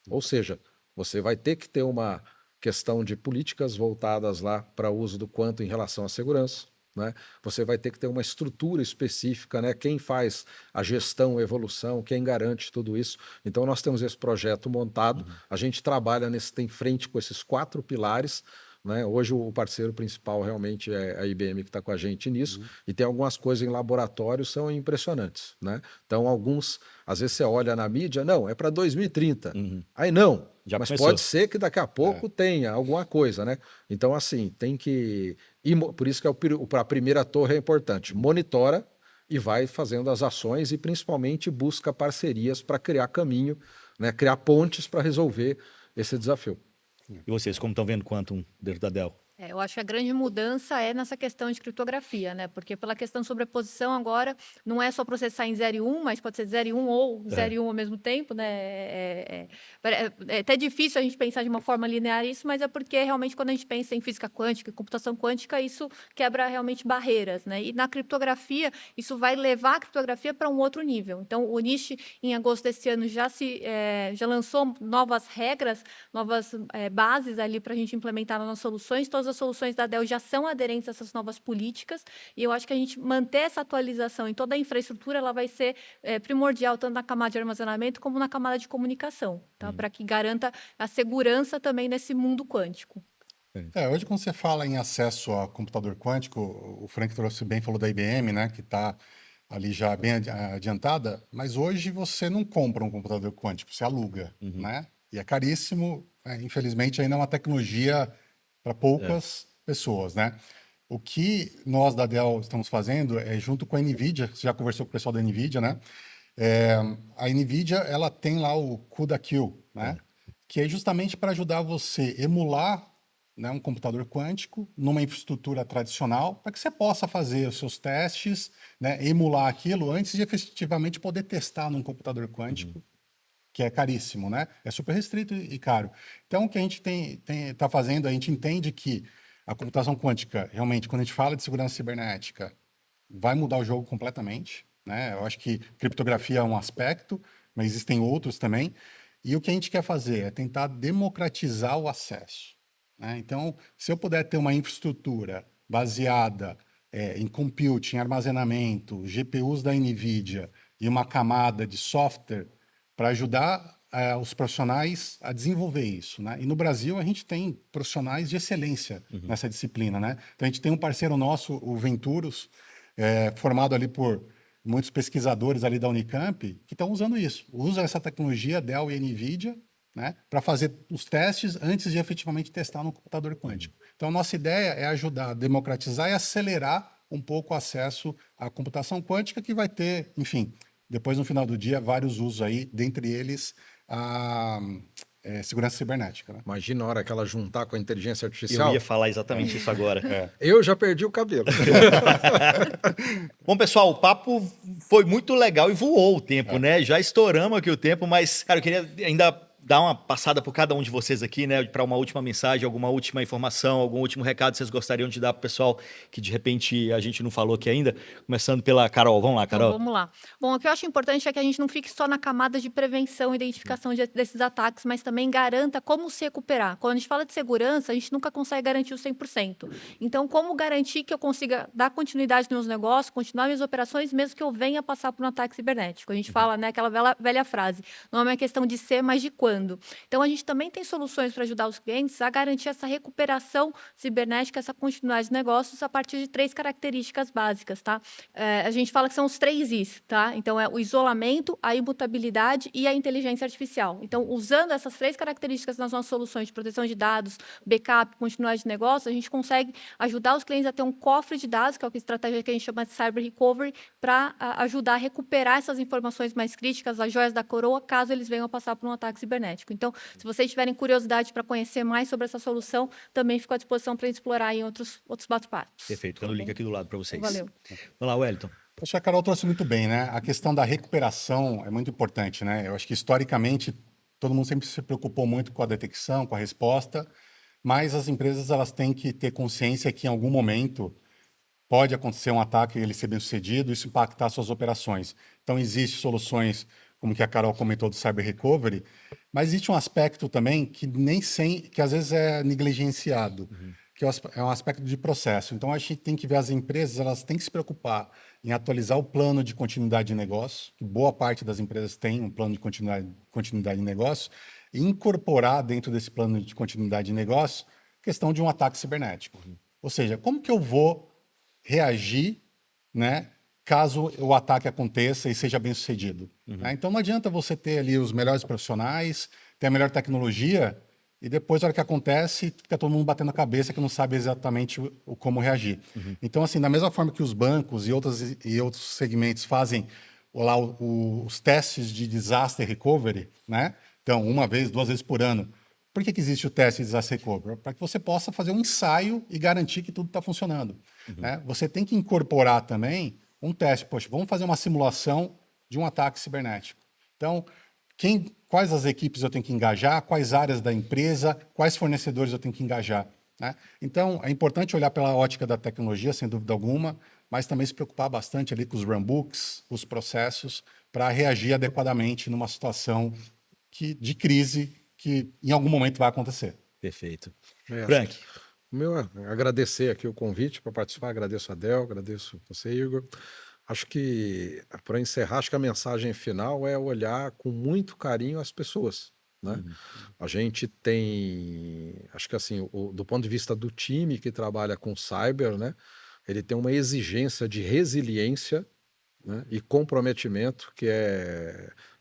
Ou seja, você vai ter que ter uma questão de políticas voltadas lá para o uso do quanto em relação à segurança. Né? Você vai ter que ter uma estrutura específica, né? Quem faz a gestão, a evolução, quem garante tudo isso. Então nós temos esse projeto montado, a gente trabalha tem frente com esses 4 pilares, né? Hoje o parceiro principal realmente é a IBM que está com a gente nisso, e tem algumas coisas em laboratório são impressionantes, né? Então às vezes você olha na mídia, não, é para 2030, aí não, Já mas começou. pode ser que daqui a pouco tenha alguma coisa, né? Então assim, tem que... por isso que a primeira torre é importante, monitora e vai fazendo as ações e principalmente busca parcerias para criar caminho, né? Criar pontes para resolver esse desafio. E vocês, como estão vendo Quantum dentro da Dell? Eu acho que a grande mudança é nessa questão de criptografia, né? Porque pela questão de sobreposição agora, não é só processar em 0 e 1, mas pode ser 0 e 1 ou 0 e 1 ao mesmo tempo, né? É até difícil a gente pensar de uma forma linear isso, mas é porque realmente quando a gente pensa em física quântica e computação quântica, isso quebra realmente barreiras, né? E na criptografia, isso vai levar a criptografia para um outro nível. Então, o NIST, em agosto desse ano, já lançou novas regras, novas bases ali para a gente implementar nas nossas soluções. Todas as soluções da Dell já são aderentes a essas novas políticas, e eu acho que a gente manter essa atualização em toda a infraestrutura, ela vai ser primordial, tanto na camada de armazenamento como na camada de comunicação, tá? Para que garanta a segurança também nesse mundo quântico. Hoje, quando você fala em acesso a computador quântico, o Frank trouxe bem, falou da IBM, né, que está ali já bem adiantada, mas hoje você não compra um computador quântico, você aluga, né? E é caríssimo, infelizmente ainda é uma tecnologia para poucas pessoas, né? O que nós da Dell estamos fazendo é, junto com a NVIDIA, você já conversou com o pessoal da NVIDIA, né? A NVIDIA, ela tem lá o CUDA-Q, né? Que é justamente para ajudar você a emular, né, um computador quântico numa infraestrutura tradicional, para que você possa fazer os seus testes, né, emular aquilo antes de efetivamente poder testar num computador quântico, que é caríssimo, né? É super restrito e caro. Então, o que a gente está fazendo, a gente entende que a computação quântica, realmente, quando a gente fala de segurança cibernética, vai mudar o jogo completamente, né? Eu acho que criptografia é um aspecto, mas existem outros também. E o que a gente quer fazer é tentar democratizar o acesso, né? Então, se eu puder ter uma infraestrutura baseada em compute, em armazenamento, GPUs da NVIDIA e uma camada de software para ajudar os profissionais a desenvolver isso, né? E no Brasil a gente tem profissionais de excelência nessa disciplina, né? Então a gente tem um parceiro nosso, o Venturos, formado ali por muitos pesquisadores ali da Unicamp, que estão usando isso. Usam essa tecnologia Dell e NVIDIA, né, para fazer os testes antes de efetivamente testar no computador quântico. Então a nossa ideia é ajudar a democratizar e acelerar um pouco o acesso à computação quântica, que vai ter, enfim, depois no final do dia, vários usos aí, dentre eles segurança cibernética. Né? Imagina a hora que ela juntar com a inteligência Eu artificial. ia falar exatamente isso agora. Eu já perdi o cabelo. Bom, pessoal, o papo foi muito legal e voou o tempo, né? Já estouramos aqui o tempo, mas, cara, eu queria ainda dar uma passada por cada um de vocês aqui, né? Para uma última mensagem, alguma última informação, algum último recado que vocês gostariam de dar para o pessoal que de repente a gente não falou aqui ainda. Começando pela Carol. Vamos lá, Carol. Então, vamos lá. Bom, o que eu acho importante é que a gente não fique só na camada de prevenção e identificação desses ataques, mas também garanta como se recuperar. Quando a gente fala de segurança, a gente nunca consegue garantir o 100%. Então, como garantir que eu consiga dar continuidade nos meus negócios, continuar minhas operações, mesmo que eu venha passar por um ataque cibernético? A gente fala, né, aquela velha frase, não é uma questão de ser, mas de quando. Então, a gente também tem soluções para ajudar os clientes a garantir essa recuperação cibernética, essa continuidade de negócios a partir de 3 características básicas, tá? A gente fala que são os 3 Is, tá? Então, é o isolamento, a imutabilidade e a inteligência artificial. Então, usando essas 3 características nas nossas soluções de proteção de dados, backup, continuidade de negócio, a gente consegue ajudar os clientes a ter um cofre de dados, que é a estratégia que a gente chama de cyber recovery, para ajudar a recuperar essas informações mais críticas, as joias da coroa, caso eles venham a passar por um ataque cibernético. Então, se vocês tiverem curiosidade para conhecer mais sobre essa solução, também fico à disposição para explorar em outros bate-papos. Perfeito, dando o link aqui do lado para vocês. Valeu. Vamos lá, Wellington. Acho que a Carol trouxe muito bem, né? A questão da recuperação é muito importante, né? Eu acho que historicamente todo mundo sempre se preocupou muito com a detecção, com a resposta, mas as empresas elas têm que ter consciência que em algum momento pode acontecer um ataque e ele ser bem sucedido, isso impactar suas operações. Então existem soluções como que a Carol comentou do cyber recovery, mas existe um aspecto também que que às vezes é negligenciado, que é um aspecto de processo. Então a gente tem que ver as empresas, elas têm que se preocupar em atualizar o plano de continuidade de negócio, que boa parte das empresas tem um plano de continuidade de negócio, e incorporar dentro desse plano de continuidade de negócio a questão de um ataque cibernético. Ou seja, como que eu vou reagir, né, caso o ataque aconteça e seja bem sucedido. Né? Então não adianta você ter ali os melhores profissionais, ter a melhor tecnologia e depois, na hora que acontece, fica todo mundo batendo a cabeça que não sabe exatamente como reagir. Então, assim, da mesma forma que os bancos e outros segmentos fazem lá os testes de disaster recovery, né? Então, 1 vez, 2 vezes por ano. Por que existe o teste de disaster recovery? Para que você possa fazer um ensaio e garantir que tudo está funcionando. Né? Você tem que incorporar também um teste. Poxa, vamos fazer uma simulação de um ataque cibernético. Então, quais as equipes eu tenho que engajar, quais áreas da empresa, quais fornecedores eu tenho que engajar. Né? Então, é importante olhar pela ótica da tecnologia, sem dúvida alguma, mas também se preocupar bastante ali com os runbooks, os processos, para reagir adequadamente numa situação de crise que em algum momento vai acontecer. Perfeito. Frank. O meu é agradecer aqui o convite para participar, agradeço a Del, agradeço você, Igor. Acho que, para encerrar, acho que a mensagem final é olhar com muito carinho as pessoas. Né? A gente tem, acho que assim, do ponto de vista do time que trabalha com cyber, né, ele tem uma exigência de resiliência, né, e comprometimento que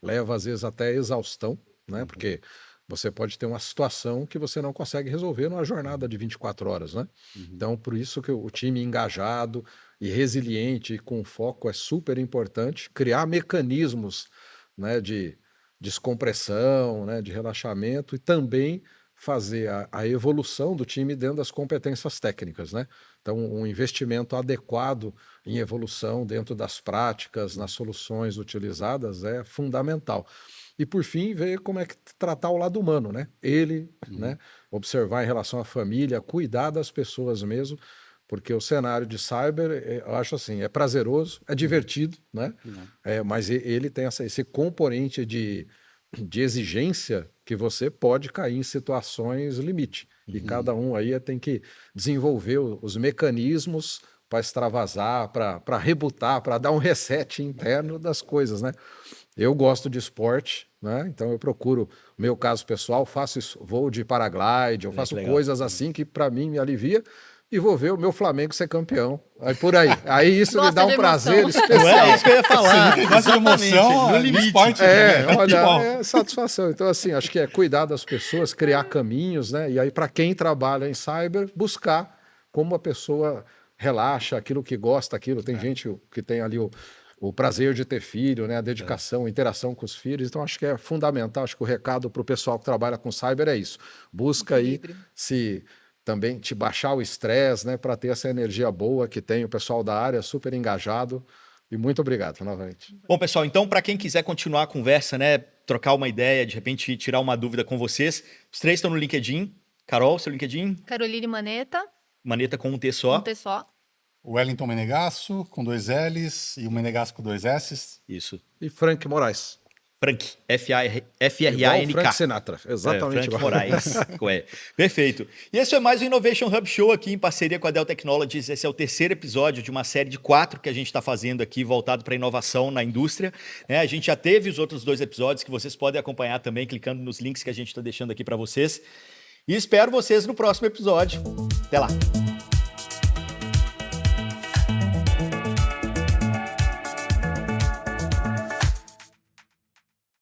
leva às vezes até exaustão, né, porque você pode ter uma situação que você não consegue resolver numa jornada de 24 horas, né? Então, por isso que o time engajado e resiliente e com foco é super importante. Criar mecanismos, né, de descompressão, né, de relaxamento e também fazer a evolução do time dentro das competências técnicas, né? Então, um investimento adequado em evolução dentro das práticas, nas soluções utilizadas é fundamental. E, por fim, ver como é que tratar o lado humano, né? Né? Observar em relação à família, cuidar das pessoas mesmo, porque o cenário de cyber, eu acho assim, é prazeroso, é divertido, né? Mas ele tem esse componente de exigência que você pode cair em situações limite. E cada um aí tem que desenvolver os mecanismos para extravasar, para rebutar, para dar um reset interno das coisas, né? Eu gosto de esporte, né? Então eu procuro, no meu caso pessoal, faço isso, voo de paraglide, eu faço coisas assim que para mim me alivia e vou ver o meu Flamengo ser campeão. Aí por aí. Aí isso me dá um prazer especial. Não é isso que eu ia falar. Você gosta de emoção no limite. Esporte, olha, é satisfação. Então assim, acho que é cuidar das pessoas, criar caminhos, né? E aí para quem trabalha em cyber, buscar como a pessoa relaxa, aquilo que gosta, aquilo. Tem gente que tem ali o o prazer de ter filho, né? A dedicação, a interação com os filhos. Então, acho que é fundamental. Acho que o recado para o pessoal que trabalha com cyber é isso. Busca aí se também te baixar o estresse, né? Para ter essa energia boa que tem o pessoal da área, super engajado. E muito obrigado novamente. Bom, pessoal, então, para quem quiser continuar a conversa, né? Trocar uma ideia, de repente tirar uma dúvida com vocês, os 3 estão no LinkedIn. Carol, seu LinkedIn? Caroline Maneta, Maneta com um T só. um T só. O Wellington Menegasso, com 2 L's, e o Menegasso com 2 S's. Isso. E Frank Moraes. Frank, Igual F-R-A-N-K. Frank Sinatra, exatamente Frank igual. Moraes. Perfeito. E esse é mais um Innovation Hub Show aqui em parceria com a Dell Technologies. Esse é o 3º episódio de uma série de 4 que a gente está fazendo aqui, voltado para inovação na indústria. A gente já teve os outros 2 episódios que vocês podem acompanhar também, clicando nos links que a gente está deixando aqui para vocês. E espero vocês no próximo episódio. Até lá.